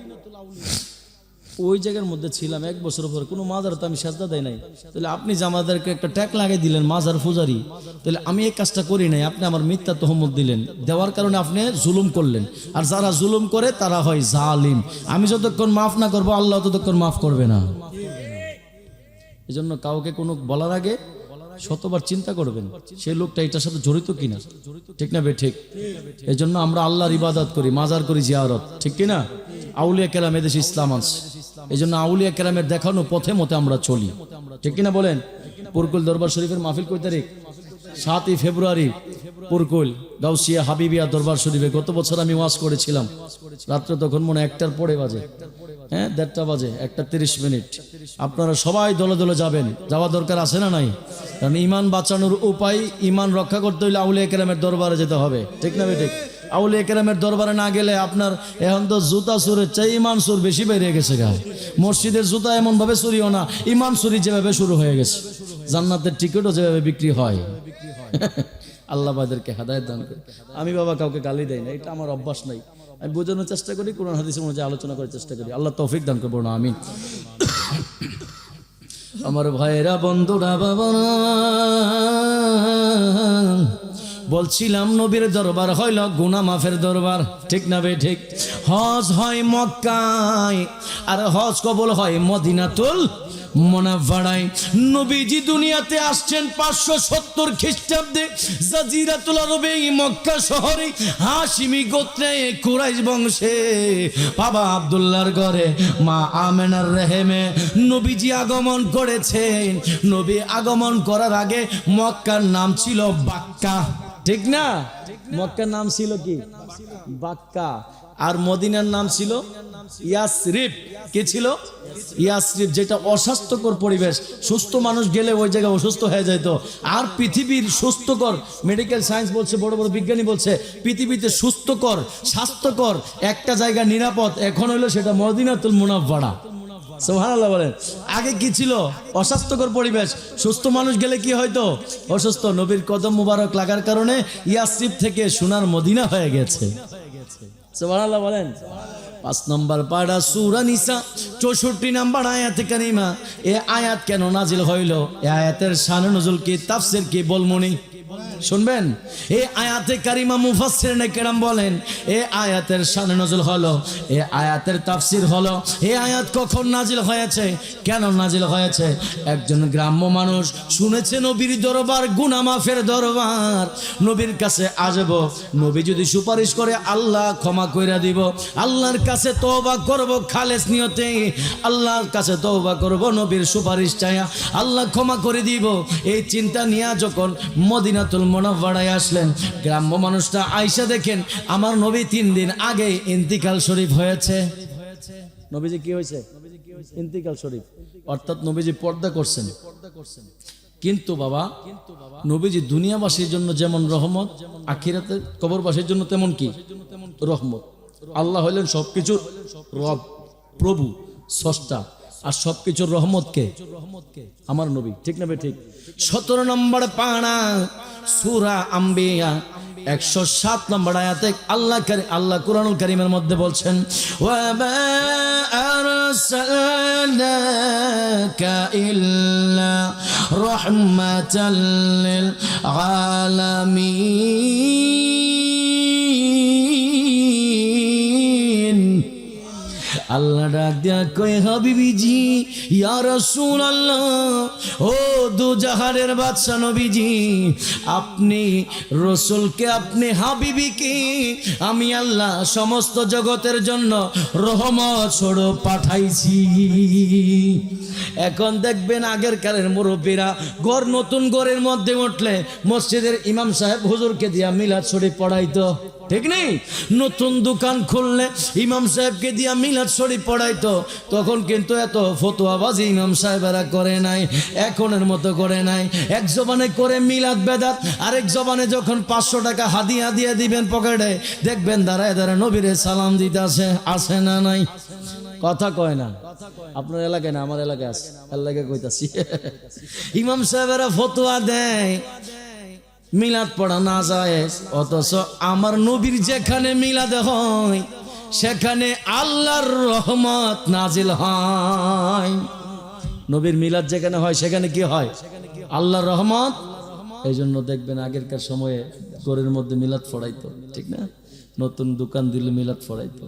S1: ওই জায়গার মধ্যে ছিলাম 1 বছর পরে। কোনো মাজার তো আমি সাজদা দেয় নাই। তাহলে আপনি যে আমাদেরকে একটা ট্যাগ লাগাই দিলেন মাজার পূজারি, তাহলে আমি এই কাজটা করি নাই, আপনি আমার মিথ্যা তহমত দিলেন, দেওয়ার কারণে আপনি জুলুম করলেন। আর যারা জুলুম করে তারা হয় জালিম। আমি যতক্ষণ মাফ না করবো আল্লাহ ততক্ষণ মাফ করবে না। এই জন্য কাউকে কোনো বলার আগে শতবার চিন্তা করবেন সেই লোকটা এটার সাথে জড়িত কিনা, ঠিক না বে ঠিক? এই জন্য আমরা আল্লাহর ইবাদত করি, মাজার করি, জিয়ারত, ঠিক কিনা? আউলিয়া কেরাম এদেশে ইসলাম আনছে, এই জন্য আউলিয়া কেরামের দেখানো পথে মতে আমরা চলি, ঠিক কিনা বলেন? পুরকুল দরবার শরীফের মাহফিল কয় তারিখ? 7ই ফেব্রুয়ারি পুরকুল গাউসিয়া হাবিবিয়া দরবার শরীফে। গত বছর আমি ওয়াজ করেছিলাম, রাত্রে তখন মনে 1টার পরে বাজে, হ্যাঁ 1:30 বাজে, 1:30। আপনারা সবাই দলে দলে যাবেন, যাওয়া দরকার আছে না নাই? কারণ ইমান বাঁচানোর উপায়, ইমান রক্ষা করতে হইলে আউলিয়া কেরামের দরবারে যেতে হবে, ঠিক না ঠিক? আউলিয়া কেরামের দরবারে না গেলে আপনার এখন তো জুতা চুরের চাই ইমান চুর বেশি বেড়ে গেছে গায়ে। মসজিদের জুতা এমন ভাবে চুরিও না, ইমান চুরি যেভাবে শুরু হয়ে গেছে, জান্নাতের টিকিটও যেভাবে বিক্রি হয়। আল্লাহ বাদেরকে হেদায়েত দান করে। আমি বাবা কাউকে গালি দেই না, এটা আমার অভ্যাস নাই। আমি বোঝানোর চেষ্টা করি, কোরআন হাদিসের অনুযায়ী আলোচনা করার চেষ্টা করি। আল্লাহ তৌফিক দান করবো না, আমিন। আমার ভাইয়েরা, বন্ধুরা, বাবা, বলছিলাম নবীর দরবার হইল গুনাহ মাফের দরবার, ঠিক না বে ঠিক? হজ হয় মক্কায় আর হজ কবুল হয় মদিনাতুল মুনাওয়ারায়। নবীজি দুনিয়াতে আসছেন 570 খ্রিস্টাব্দে জাজিরাতুল আরবে মক্কা শহরে হাশিমি গোত্রে কুরাইশ বংশে বাবা আব্দুল্লাহর ঘরে মা আমেনার রেহেমে নবীজি আগমন করেছেন। নবী আগমন করার আগে মক্কার নাম ছিল বাক্কা, ঠিক না? মক্কার নাম ছিল কি? বাক্কা। আর মদিনার নাম ছিল ইয়াসরিব। কি ছিল? ইয়াসরিব, যেটা অস্বাস্থ্যকর পরিবেশ, সুস্থ মানুষ গেলে ওই জায়গায় অসুস্থ হয়ে যেত। আর পৃথিবীর সুস্থকর, মেডিকেল সায়েন্স বলছে, বড় বড় বিজ্ঞানী বলছে, পৃথিবীতে সুস্থকর, স্বাস্থ্যকর একটা জায়গা নিরাপদ এখন হলো সেটা মদিনাতুল মুনাওয়ারা। সুবহানাল্লাহ বলেন। আগে কি ছিল? অস্বাস্থ্যকর পরিবেশ, সুস্থ মানুষ গেলে কি হয়তো? অসুস্থ। নবীর কদম মুবারক লাগার কারণে ইয়াসরিব থেকে সোনার মদিনা হয়ে গেছে। সুবহানাল্লাহ বলেন। 5 নম্বর পারা সূরা নিসা 64 নম্বর আয়াতে কারিমা। এই আয়াত কেন নাজিল হইল, এই আয়াতের শান নুজুল কি, তাফসীর কি বলমুনি শুনবেন। এই আয়াতে কারিমা মুফাসসিরিনে কেরাম বলেন এই আয়াতের শান নুজুল হলো, এই আয়াতের তাফসীর হলো, এই আয়াত কখন নাজিল হয়েছে, কেন নাজিল হয়েছে। একজন গ্রাম্য মানুষ শুনেছে নবীর দরবার গুনাহ মাফের দরবার, নবীর কাছে আসব, নবী যদি সুপারিশ করে আল্লাহ ক্ষমা কইরা দিব, আল্লাহর কাছে তওবা করব খালেস নিয়তে, আল্লাহর কাছে তওবা করব, নবীর সুপারিশ চাইয়া আল্লাহ ক্ষমা করে দিব। এই চিন্তা নিয়ে যখন মদিনাতুল মুনাওয়ারায় আসলেন, গ্রাম্য মানুষটা আয়েশা দেখেন আমার নবী 3 দিন আগে ইন্তিকাল শরীফ হয়েছে। নবীজি কি হয়েছে? ইন্তিকাল শরীফ, অর্থাৎ নবীজি পর্দা করছেন। কিন্তু বাবা, নবীজি দুনিয়াবাসীর জন্য যেমন রহমত, আখিরাতে কবরবাসীর জন্য তেমন কি রহমত। আল্লাহ হলেন সবকিছুর রব, প্রভু, স্রষ্টা, আর সবকিছুর রহমত কে? আমার নবী, ঠিক না? ঠিক। 17 নম্বর পারা সূরা আম্বিয়া 107 নম্বর আয়াতে আল্লাহ কুরআনুল কারীমের মধ্যে বলছেন, ওয়া মা আরসালনাকা ইল্লা রাহমাতাল লিল আলামিন। আল্লাহ ডাক দিয়া কয়, হাবিবিজি, ইয়া রাসূলুল্লাহ, ও দুজাহানের বাদশা নবীজি, আপনি রসুলকে, আপনি হাবিবিকে আমি আল্লাহ সমস্ত জগতের জন্য রহমত স্বরূপ পাঠাইছি। এখন দেখবেন আগের কালের মুরব্বীরা ঘর, নতুন ঘরের মধ্যে উঠলে মসজিদের ইমাম সাহেব হুজুরকে দিয়া মিলাদ শরীফ পড়াইতো, ঠিক নেই? নতুন দোকান খুললে ইমাম সাহেবকে দিয়া মিলাদ শরীফ পড়াইতো। তখন কিন্তু এত ফতোয়াবাজি ইমাম সাহেবেরা করে নাই, এখনের মতো করে নাই। এক জবানে করে মিলাদ বেদাত, আরেক জবানে যখন 500 টাকা হাদিয়া দিয়ে দিবেন পকেটে, দেখবেন দাঁড়ায় দাঁড়ায় নবীরে সালাম দিতে আসে না নাই? কথা কয় না। আপনার এলাকায় না, আমার এলাকায় আছে, এলাকায় কইতাছি। ইমাম সাহেবেরা ফতোয়া দেয় মিলাদ পড়া না যায়, অথচ আমার নবীর যেখানে মিলাদ হয় সেখানে আল্লাহর রহমত নাজিল হয়। নবীর মিলাদ যেখানে হয় সেখানে কি হয়? আল্লাহর রহমত। এই জন্য দেখবেন আগেরকার সময়ে ঘরের মধ্যে মিলাদ পড়াইতো, ঠিক না? নতুন দোকান দিলে মিলাদ পড়াইতো,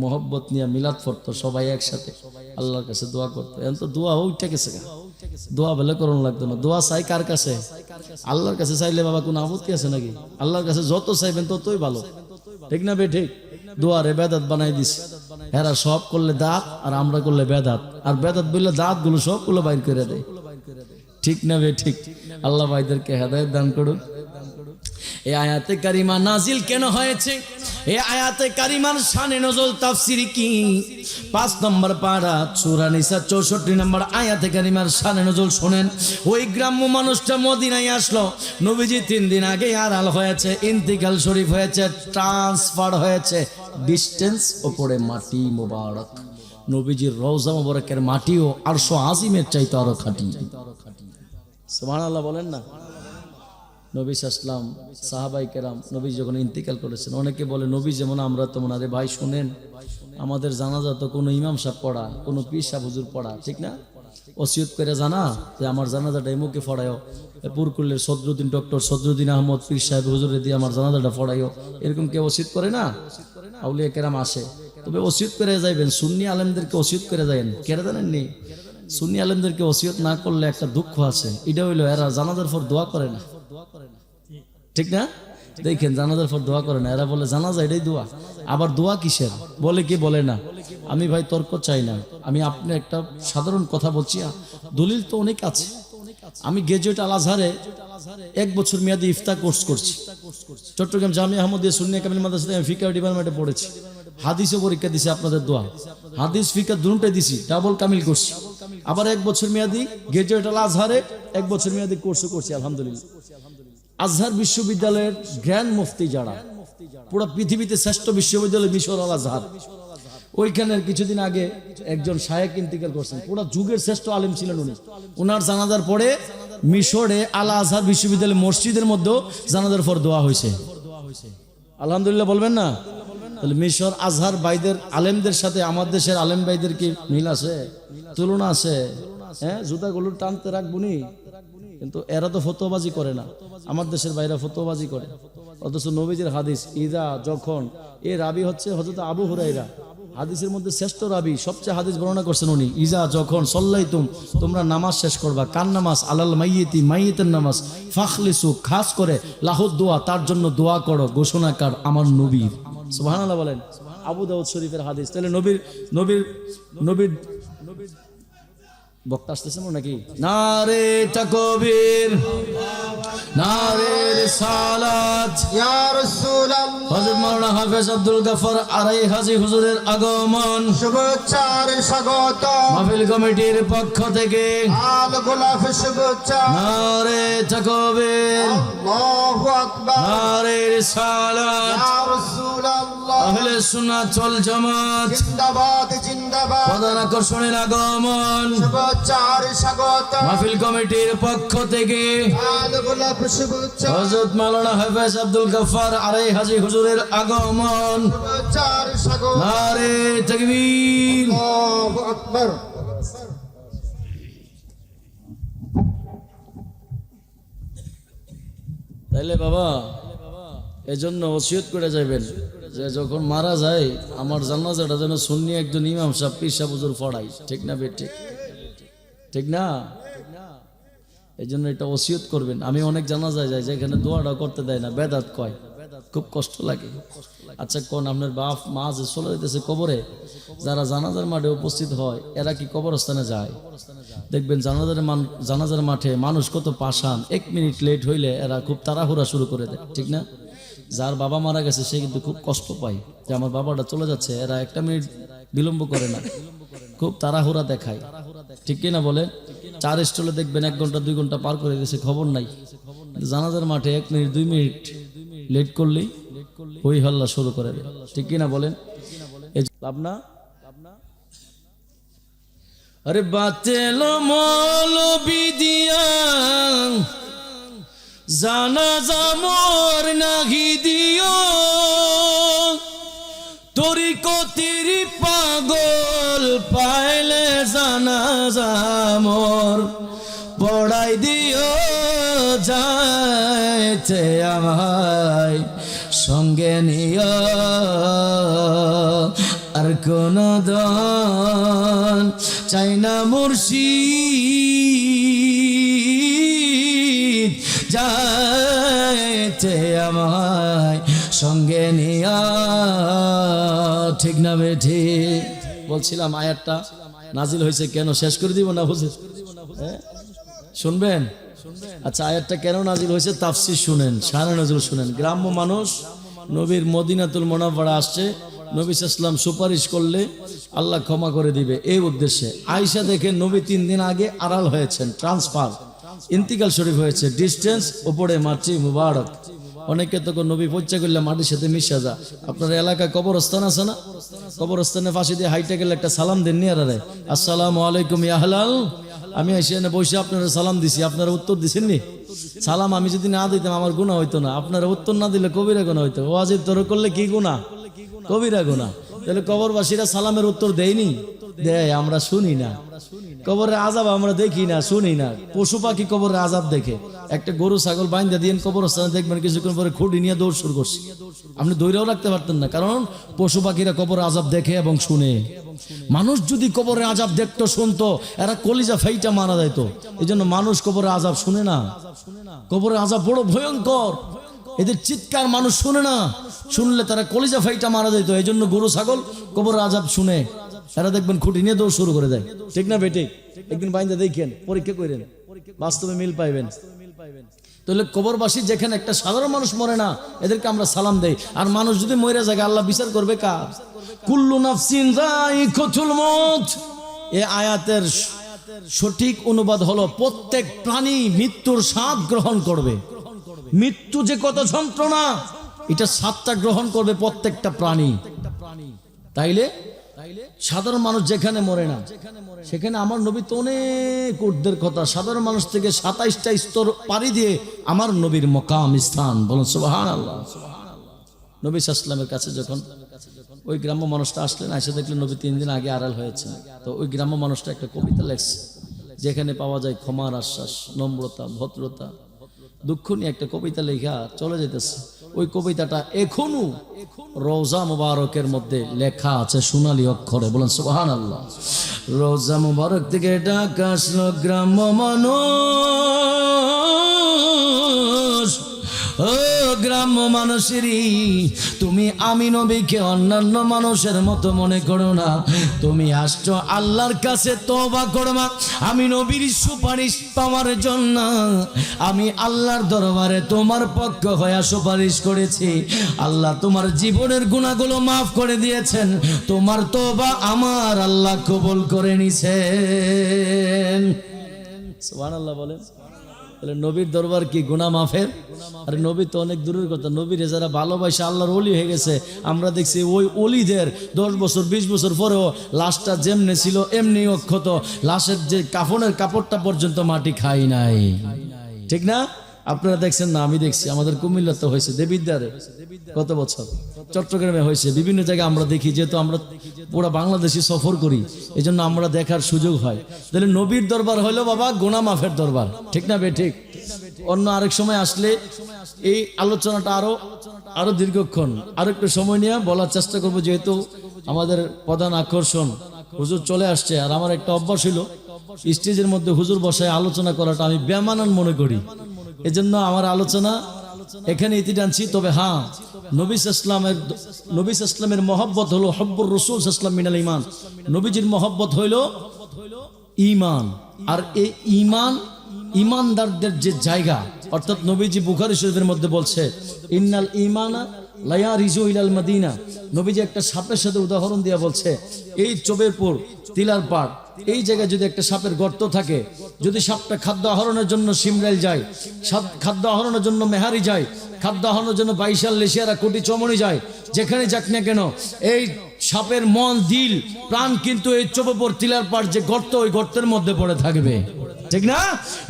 S1: মহব্বত নিয়ে মিলাদ পড়তো, সবাই একসাথে আল্লাহর কাছে দোয়া করতো। এখন তো দোয়া উঠে গেছে, দোয়া বেলে করুন লাগতো না। দোয়া চাই কার কাছে? আল্লাহর কাছে চাইলে বাবা কোনো আপত্তি আছে নাকি? আল্লাহর কাছে যত চাইবেন ততই ভালো, ঠিক না বে ঠিক? দোয়ারে বেদাত বানাই দিছে। এরা সব করলে দাঁত আর আমরা করলে বেদাত, আর বেদাত বললে দাঁত গুলো সবগুলো বাইর করে দেয়, ঠিক না বে ঠিক? আল্লাহ ভাইদেরকে হেদায়েত দান করুন। এই আয়াতে কারিমা নাজিল কেন হয়েছে? এই আয়াতে কারিমার শানে নজল তাফসীর কি? 5 নম্বর পারা সূরা নিসা 64 নম্বর আয়াতে কারিমার শানে নজল শুনেন। ওই গ্রাম্য মানুষটা মদিনায় আসলো, নবীজি 3 দিন আগে আড়াল হয়েছে, ইন্তিকাল শরীফ হয়েছে, ট্রান্সফার হয়েছে, ডিস্টেন্স ওপরে মাটি মোবারক। নবীজির রওজা মোবারকের মাটিও আরশ আজিমের চাইতে আরো খাঁটি। সুবহানাল্লাহ বলেন না। নবী সাল্লাম, সাহাবাই কেরাম, নবী যখন ইন্তিকাল করেছেন, অনেকে বলে নবী যেমন আমরা তেমন। আরে ভাই শুনেন, আমাদের জানাজা তো কোনো ইমাম সাহেব পড়া, কোনো পীর সাহেব হুজুর পড়া, ঠিক না? ওসিয়ত করে জানা যে আমার জানাজাটা এমুকে ফড়ায়ও, পুরকুল্লের সদরুদ্দিন, ডক্টর সদরুদ্দিন আহমদ পীর সাহেব হুজুরে দিয়ে আমার জানাজাটা ফড়াইও, এরকম কেউ ওসিয়ত করে না? আউলিয়া কেরাম আসে, তবে ওসিয়ত করে যাইবেন, সুন্নি আলেমদেরকে ওসিয়ত করে যাইবেন। কেরা জানেননি? সুন্নি আলেমদেরকে ওসিয়ত না করলে একটা দুঃখ আছে, এটা হইলো এরা জানাজার পর দোয়া করে না, ঠিক না? দেখেন জানাজার পর দোয়া করে না, এরা বলে জানাজা এটাই দোয়া। আবার দোয়া কিসের বলে, কি বলে না? আমি ভাই তর্ক চাই না, আমি আপনি একটা সাধারণ কথা বলছি, দলিল তো অনেক আছে। আমি গ্রাজুয়েট আল আজহারে 1 বছর মেয়াদি ইফতা কোর্স করছি, চট্টগ্রাম জামিয়া আহমদিয়া সুন্নিয়া কামিল মাদ্রাসাতে আমি ফিকহ ডিপার্টমেন্টে পড়েছি, হাদিসও পরীক্ষা দিছি, আপনাদের দোয়া হাদিস ফিকহ দুটোই দিছি, ডাবল কামিল করছি। আবার 1 বছর মেয়াদি গ্রাজুয়েট আল আজহারে 1 বছর মেয়াদি কোর্সও করছি আলহামদুলিল্লাহ। আজহার বিশ্ববিদ্যালয়ের গ্র্যান্ড মুফতি যারা, পুরো পৃথিবীতে শ্রেষ্ঠ বিশ্ববিদ্যালয় মিশর আল আজহার, ওইখানের কিছুদিন আগে একজন শায়েখ ইন্তিকাল করছেন, পুরো যুগের শ্রেষ্ঠ আলেম ছিলেন উনি। ওনার জানাজার পরে মিশরে আল আজহার বিশ্ববিদ্যালয় মসজিদের মধ্যে জানাজার পর দোয়া হয়েছে, আলহামদুলিল্লাহ বলবেন না? তাহলে মিশর আজহার ভাইদের আলেমদের সাথে আমার দেশের আলেম ভাইদের কি মিল আছে? তুলনা আছে? হ্যাঁ, জুতাগুলো টানতে রাখবুনি, কিন্তু এরা তো ফতোয়াবাজি করে না, আমার দেশের বাইরে ফতোয়াবাজি করে। অথচ নবীজির হাদিস ইদা যখন, এ রাবি হচ্ছে হযরত আবু হুরায়রা, হাদিসের মধ্যে শ্রেষ্ঠ রাবি, সবচেয়ে হাদিস বর্ণনা করছেন উনি। ইজা যখন সাল্লাইতুম, তোমরা নামাজ শেষ করবা, কান নামাজ আলাল মাইয়িতি, মাইয়িতের নামাজ, ফাখলিসু, খাস করে লাহুদ দোয়া, তার জন্য দোয়া করো, ঘোষণাকার আমার নবীর। সুবহানাল্লাহ বলেন। আবু দাউদ শরীফের হাদিস। তাহলে নবীর নবীর নবীর বক্তা আসতেছে নাকি? নারে তাকবীর, নারে রিসালাত, ইয়া রাসূলুল্লাহ। হযরত মাওলানা হাফেজ আব্দুল গফর আরাই হাজী হুজুরের আগমন, শুভেচ্ছার স্বাগত মাহফিল কমিটির পক্ষ থেকে। আল গোলাপ শুভেচ্ছা। নারে তাকবীর, আল্লাহু আকবার, নারে রিসালাত, ইয়া রাসূলুল্লাহ। আহলে সুন্নাত ওয়াল জামাত জিন্দাবাদ, জিন্দাবাদ। প্রধান আকর্ষণের আগমন, মাহফিল কমিটির পক্ষ থেকে হযরত মাওলানা হাফেজ আব্দুল গফর আরাই হাজী হুজুরের আগমন। নারে তাকবীর, আল্লাহু আকবার। তাইলে বাবা এজন্য ওসিয়ত করে যাবেন যে যখন মারা যায় আমার জানাজাটা যেন সুন্নি একজন ইমাম সাহেব, পীর সাহেব হুজুর পড়াই, ঠিক না বেটি? ঠিক না? এই জন্য এটা ওসিয়ত করবেন। আমি অনেক জানাজায় যাই যেখানে দোয়াটা করতে দেয় না, বেদাত কয়, খুব কষ্ট লাগে। আচ্ছা কোন আপনার বাপ মা যে চলে যেতেছে কবরে, যারা জানাজার মাঠে উপস্থিত হয় এরা কি কবরস্থানে যায়? দেখবেন জানাজার মাঠে মানুষ কত পাষাণ, 1 মিনিট লেট হইলে এরা খুব তাড়াহুড়া শুরু করে দেয়, ঠিক না? যার বাবা মারা গেছে সে কিন্তু খুব কষ্ট পায় যে আমার বাবাটা চলে যাচ্ছে, এরা 1 মিনিট বিলম্ব করে না, খুব তাড়াহুড়া দেখায়, ঠিক কিনা বলে? 4 স্টলে দেখবেন 1 ঘন্টা 2 ঘন্টা পার করে গেছে, খবর নাই। জানাজার মাঠে 1 মিনিট 2 মিনিট লেট করলেই হই হল্লা শুরু করে দেয়, ঠিক কিনা বলেন? লাভ না? আরে বাতেল মৌলবি দিয়া জানাজা মোর নাহি দিও, তরিকতির পাগল পাইলে জানাজা মোর পড়াই দিও, যাইতে আমায় সঙ্গে নিও, আর কোন দন চাই না মুর্শিদ যাইতে আমায় সঙ্গে নিয়া। ঠিক না বেঠি? বলছিলাম আয়াতটা নাজিল হয়েছে কেন, শেষ করে দিব না হুজুর? শুনবেন? আচ্ছা, আয়াতটা কেন নাজিল হয়েছে তাফসীর শুনেন, শানে নজরুল শুনেন। গ্রাম্য মানুষ নবীর মদিনাতুল মুনাওয়ারা আসছে, নবী সাল্লাল্লাহু সুপারিশ করলে আল্লাহ ক্ষমা করে দিবে, এই উদ্দেশ্যে। আয়েশা দেখে নবী 3 দিন আগে আড়াল হয়েছেন, ট্রান্সফার, ইন্তিকাল শরীফ হয়েছে, ডিস্টেন্স উপরে মাটি মুবারক। অনেকে তো নবী পরিচয় করলে মাটির সাথে মিশা যা। আপনার এলাকায় কবরস্থান আছে না? কবরস্থানে ফাঁসি দিয়ে হাইটে গেলে একটা সালাম দেন নি? আরে আসসালামু আলাইকুম ইয়া আহলাল। আমি এসে এনে বসে আপনারা সালাম দিছি, আপনারা উত্তর দিছেন নি? সালাম আমি যদি না দিতাম আমার গুনাহ হইতো না, আপনারা উত্তর না দিলে কবিরা গুনাহ হইতো। ওয়াজিব তরক করলে কি গুনাহ? কবিরা গুনাহ। তাহলে কবরবাসীরা সালামের উত্তর দেয়নি? দেয়, আমরা শুনি না। কবরের আযাব আমরা দেখি না, শুনি না। পশু পাখি কবরের আযাব দেখে। একটা গরু ছাগল বাইন্দা দিয়ে কবরস্থানে দেখবেন কিছুক্ষণ পরে খুঁটি নিয়ে দৌড় শুরু করছে। আপনি দৌড়েও রাখতে পারতেন না, কারণ পশু পাখিরা কবরের আযাব দেখে এবং শুনে। মানুষ যদি কবরের আযাব দেখতো, শুনতো, এরা কলিজা ফাইটা মারা যেত। এই জন্য মানুষ কবরের আযাব শুনে না। কবরের আযাব বড় ভয়ঙ্কর, এদের চিৎকার মানুষ শুনে না, শুনলে তারা কলিজা ফাইটা মারা যেত। এই জন্য গরু ছাগল কবরের আযাব শুনে, এরা দেখবেন খুঁটি নিয়ে দৌড় শুরু করে দেয়। ঠিক না বেটে? একদিন বাইন্দা দেখেন, পরীক্ষা করেন, বাস্তবে মিল পাইবেন। তাহলে কবরবাসী যেখানে একটা সাধারণ মানুষ মরে না, এদেরকে আমরা সালাম দেই। আর মানুষ যদি মরে যায়, আল্লাহ বিচার করবে কার? কুল্লু নাফসিন যায়িকাতুল মউত। এই আয়াতের সঠিক অনুবাদ হলো প্রত্যেক প্রাণী মৃত্যুর স্বাদ গ্রহণ করবে। মৃত্যু যে কত যন্ত্রণা, এটা স্বাদটা গ্রহণ করবে প্রত্যেকটা প্রাণী। তাইলে সাধারণ মানুষ যেখানে মরে না, সেখানে আমার নবী তো অনেক ঊর্ধ্বের কথা। সাধারণ মানুষ থেকে 27টা স্তর পাড়ি দিয়ে আমার নবীর মকাম স্থান। বলুন সুবহানাল্লাহ। নবী সাল্লাল্লাহু কাছে যখন ওই গ্রাম্য মানুষটা আসলেন, এসে দেখলেন নবী 3 দিন আগে আড়াল হয়েছে। তো ওই গ্রাম্য মানুষটা একটা কবিতা লেখছে, যেখানে পাওয়া যায় ক্ষমার আশ্বাস, নম্রতা, ভদ্রতা, দুঃখ নিয়ে একটা কবিতা লেখা চলে যেতেছে। ওই কবিতাটা এখনো রওজা মুবারকের মধ্যে লেখা আছে সোনালী অক্ষরে। বলেন সুবহানাল্লাহ। রওজা মুবারক থেকে ডাকা আসলো গ্রাম্য মানুষ। ও গ্রাম্য মানুষেরই, তুমি আমি নবীকে অন্যান্য মানুষের মতো মনে করো না। তুমি আসছো আল্লাহর কাছে তওবা করবা, আমি নবীর সুপারিশ পাওয়ার জন্য। আমি আল্লাহর দরবারে তোমার পক্ষ হয়ে সুপারিশ করেছি। আল্লাহ তোমার জীবনের গুনাহগুলো মাফ করে দিয়েছেন। তোমার তওবা আমার আল্লাহ কবুল করে নিছেন। সুবহানাল্লাহ বলেন। তাহলে নবীর দরবার কি গুনাহ মাফের? আরে নবী তো অনেক দূরের কথা। নবীরে যারা ভালোবাসে আল্লাহর ওলি হয়ে গেছে, আমরা দেখছি ওই ওলিদের 10 বছর 20 বছর পরেও লাশটা যেমনি ছিল এমনি অক্ষত। লাশের যে কাফনের কাপড়টা পর্যন্ত মাটি খাই নাই। ঠিক না? আপনারা দেখছেন না? আমি দেখছি। আমাদের কুমিল্লাতে হয়েছে, দেবিদ্বারে কত বছর, চট্টগ্রামে হয়েছে, বিভিন্ন জায়গায় আমরা দেখি। যেহেতু আমরা পুরো বাংলাদেশে সফর করি, এই জন্য আমরা দেখার সুযোগ হয়। তাহলে নবীর দরবার হলো বাবা গুনাহ মাফের দরবার। ঠিক না বে? ঠিক। অন্য আরেক সময় আসলে এই আলোচনাটা আরো দীর্ঘক্ষণ, আরো একটু সময় নিয়ে বলার চেষ্টা করবো, যেহেতু আমাদের প্রধান আকর্ষণ হুজুর চলে আসছে। আর আমার একটা অভ্যাস হইল স্টেজের মধ্যে হুজুর বসায় আলোচনা করাটা আমি বেমানান মনে করি। এজন্য আমার আলোচনা এখানে ইতি টানছি। তবে হ্যাঁ, নবী ইসলামের মহব্বত হলো হব্বুর রাসূল সাল্লাল্লাহু মিনাল ঈমান। নবীজির মহব্বত হইল ঈমান। আর এই ঈমান ঈমানদারদের যে জায়গা, অর্থাৎ নবীজি বুখারী শরীফের মধ্যে বলছে ইন্নাল ঈমানা লা ইয়ারিজু ইলাল মাদিনা। নবীজি একটা সাপের সাথে উদাহরণ দিয়ে বলছে, এই চবেরপুর তিলার পাড়, এই জায়গায় যদি একটা সাপের গর্ত থাকে, যদি সাপটা খাদ্য আহরণের জন্য সিমরাইল যায়, খাদ্য আহরণের জন্য মেহারি যায়, খাদ্য আহরণের জন্য বাইশাল লেশিয়ারা কোটি চমনি যায়, যেখানে যাক না কেন এই সাপের মন দিল প্রাণ কিন্তু এই চবেরপুর তিলার পাড় যে গর্ত, ওই গর্তের মধ্যে পড়ে থাকবে। ঠিক না?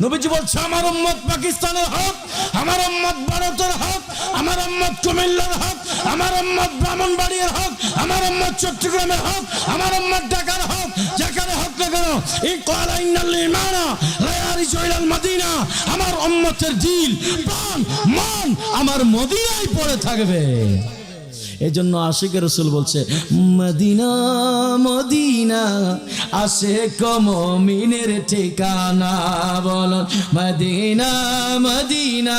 S1: নবীজি বলছে আমার উম্মত পাকিস্তানের হক, আমার উম্মত ভারতের হক, আমার উম্মত কুমিল্লার হক, আমার উম্মত ব্রাহ্মণবাড়িয়ার হক, আমার উম্মত চট্টগ্রামের হক, আমার উম্মত ঢাকার হক, যেখানে হক না কেন, এই ক্বালা ইন্নাল ঈমানা লা ইয়ারিজু ইলাল মাদিনা, আমার উম্মতের দিল প্রাণ মন আমার মদিনায় পড়ে থাকবে। এই জন্য আশিকের রাসূল বলছে মদিনা মদিনা আশিক মুমিনের ঠিকানা, বলো মদিনা মদিনা।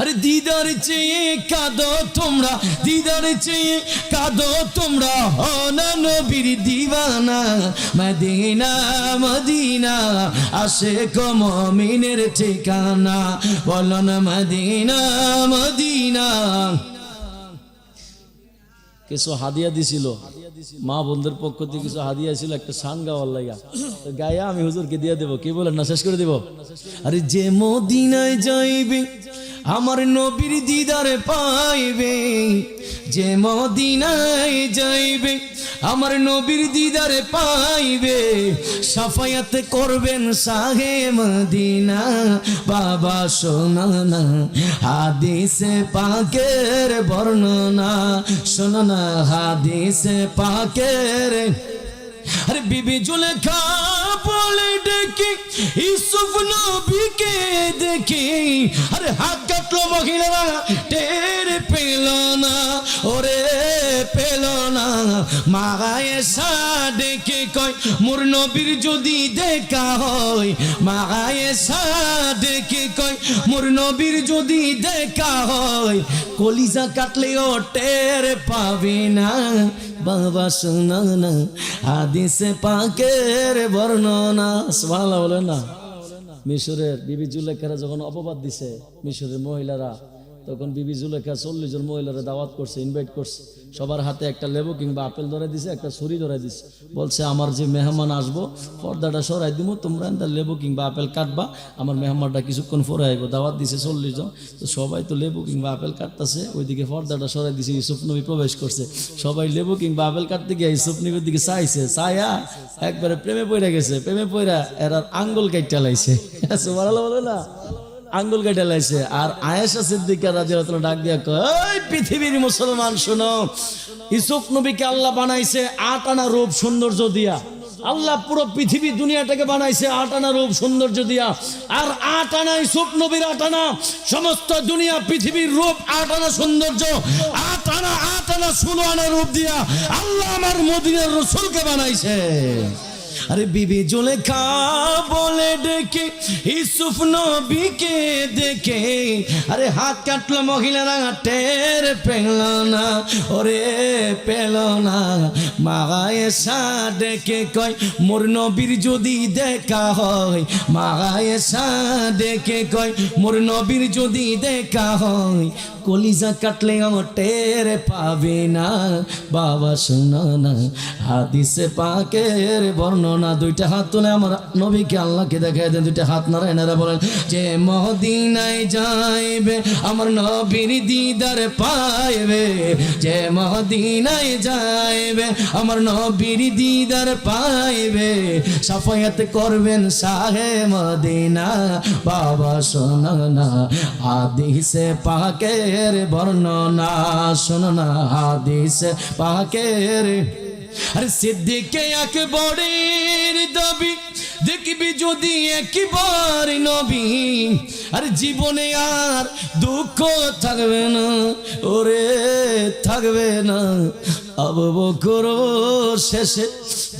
S1: আরে দিদার চেয়ে কাঁদো তোমরা, দিদার চেয়ে কাঁদো তোমরা, না নবীর দিওয়ানা। মদিনা মদিনা আশিক মুমিনের ঠিকানা, বলো না মদিনা মদিনা। কিছু হাদিয়া দিছিল মা বোনদের পক্ষ থেকে, কিছু হাদিয়া ছিল একটা শান গাওয়ার লাগা, গায়া আমি হুজুরকে দিয়ে দেবো। কি বলেন না, শেষ করে দিব? আরে যে মদিনায় যাইবে আমার নবীর দিদারে পাইবে, যে মদিনায় যাইবে আমার নবীর দিদারে পাইবে, সাফায়াত করবেন শাহে মদিনা। বাবা শোনো না হাদিসে পাকের বর্ণনা, শোনো না হাদিসে পাকের। আরে বিবি জুলেখা বলে ডেকে ইউসুফ নবীকে দেখে, আরে হাত কাটলো মহিলারা টের পেল না, ওরে পেল না। মা আয়েশা ডেকে কয় মোর নবীর যদি দেখা হয়, মা আয়েশা ডেকে কয় মোর নবীর যদি দেখা হয়, কলিজা কাটলেও টের পাবে না। বাবা শোনো না হাদিসে পাকের বর্ণনা। সুবহানাল্লাহ বলেন না। মিশরের বিবি জুলেখারা যখন অপবাদ দিছে মিশরের মহিলারা, তখন বিবি জুলেখা 40 জন মহিলারা দাওয়াত করছে, ইনভাইট করছে। সবার হাতে একটা লেবু কিংবা আপেল ধরে দিছে, একটা ছুরি ধরে দিছে। বলছে আমার যে মেহমান আসবো পর্দাটা সরাই দিব, তোমরা তার লেবু কিংবা আপেল কাটবা, আমার মেহমানটা কিছুক্ষণ পরে আইব। দাওয়াত দিছে 40 জন, তো সবাই তো লেবু কিংবা আপেল কাটতেছে, ওইদিকে পর্দাটা সরাই দিছে। ইউসুফ নবী প্রবেশ করছে, সবাই লেবু কিংবা আপেল কাটতে গিয়ে ইউসুফ নবীর দিকে চাইছে, চাইয়া একবারে প্রেমে পড়ে গেছে। প্রেমে পড়া এরা আঙ্গুল কাইটা লাইছে। সুবহানাল্লাহ বলে না, আঙ্গুল কেটে লাইছে। আর আয়েশা সিদ্দিকা রাদিয়াল্লাহু তাআলা ডাক দিয়া কয় পৃথিবীর মুসলমান শোনো, ইউসুফ নবীকে আল্লাহ বানাইছে 8 আনা রূপ সৌন্দর্য দিয়া। আল্লাহ পুরো পৃথিবী দুনিয়াটাকে বানাইছে 8 আনা রূপ সৌন্দর্য দিয়া। আর 8 আনা ইউসুফ নবীর 8 আনা সমস্ত দুনিয়া পৃথিবীর রূপ 8 আনা সৌন্দর্য 8 আনা 16 আনা রূপ দিয়া আল্লাহ আমার মদিনার রাসূলকে বানাইছে। আরে বিবি জুলেখা বলে ডেকে ইউসুফ নবীকে দেখে, আরে হাত কাটলো মহিলারা টের পেল না, ওরে পেল না। মা আয়েশা ডেকে কয় মোর নবীর যদি দেখা হয়, মা আয়েশা ডেকে কয় মোর নবীর যদি দেখা হয়, কলিজা কাটলে আমার টের পাবে না। বাবা শোনো না হাদিসে পাকের বর্ণনা। দুইটা হাত তুলে আমার নবীকে আল্লাহকে দেখায় দেন, দুইটা হাত নাড়ায় নাড়া বলেন যে মদিনায় যাইবে আমার নবীর দিদার পাইবে, যে মদিনায় যাইবে আমার নবীর দিদার পাইবে, সাফায়াত করবেন শাহে মদিনা। বাবা শোনো না হাদিসে পাকের বর্ণনা, শোনো না হাদিসে পাকের। আরে সিদ্দিকে আকবরের দাবি দেখবি যদি একবার নবী, আর জীবনে আর দুঃখ থাকবে না, ওরে থাকবে না। আবু বকর শেষে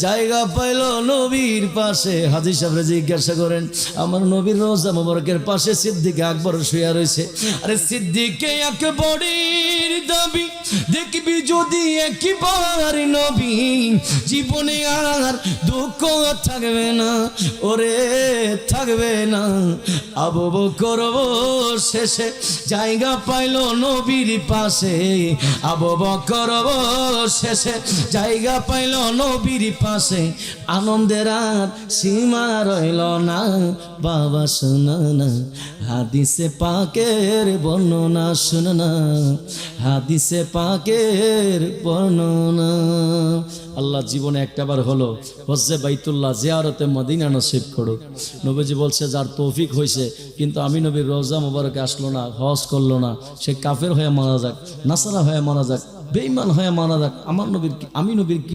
S1: জায়গা পাইল নবীর পাশে। হাজী সাহেব জিজ্ঞাসা করেন আমার নবীর রওজা মুবারকের পাশে সিদ্দিক আকবর শুয়ে রয়েছে। আরে সিদ্দিকে আকবরের দাবি দেখবি যদি একবার নবী, জীবনে আর দুঃখ থাকবে না, ওরে থাকবে না। আবু বকর শেষে জায়গা পাইল নবীর পাশে, আবু বকর শেষে জায়গা পাইল নবীর পাশে। আনন্দের আর সীমা রইল না। বাবা শোনো না হাদিসে পাকের বর্ণনা, শোনো না হাদিসে পাকের বর্ণনা। আল্লাহ জীবনে একটাবার হলো হজ্জে বাইতুল্লাহ জিয়ারতে মদিনা নসিব করুক। নবীজি বলছে যার তৌফিক হয়েছে কিন্তু আমি নবীর রওজা মুবারকে আসলো না, হজ করলো না, সে কাফের হয়ে মারা যাক, নাসারা হয়ে মারা যাক, বেঈমান হয়ে মারা যাক, আমার নবীর আমি নবীর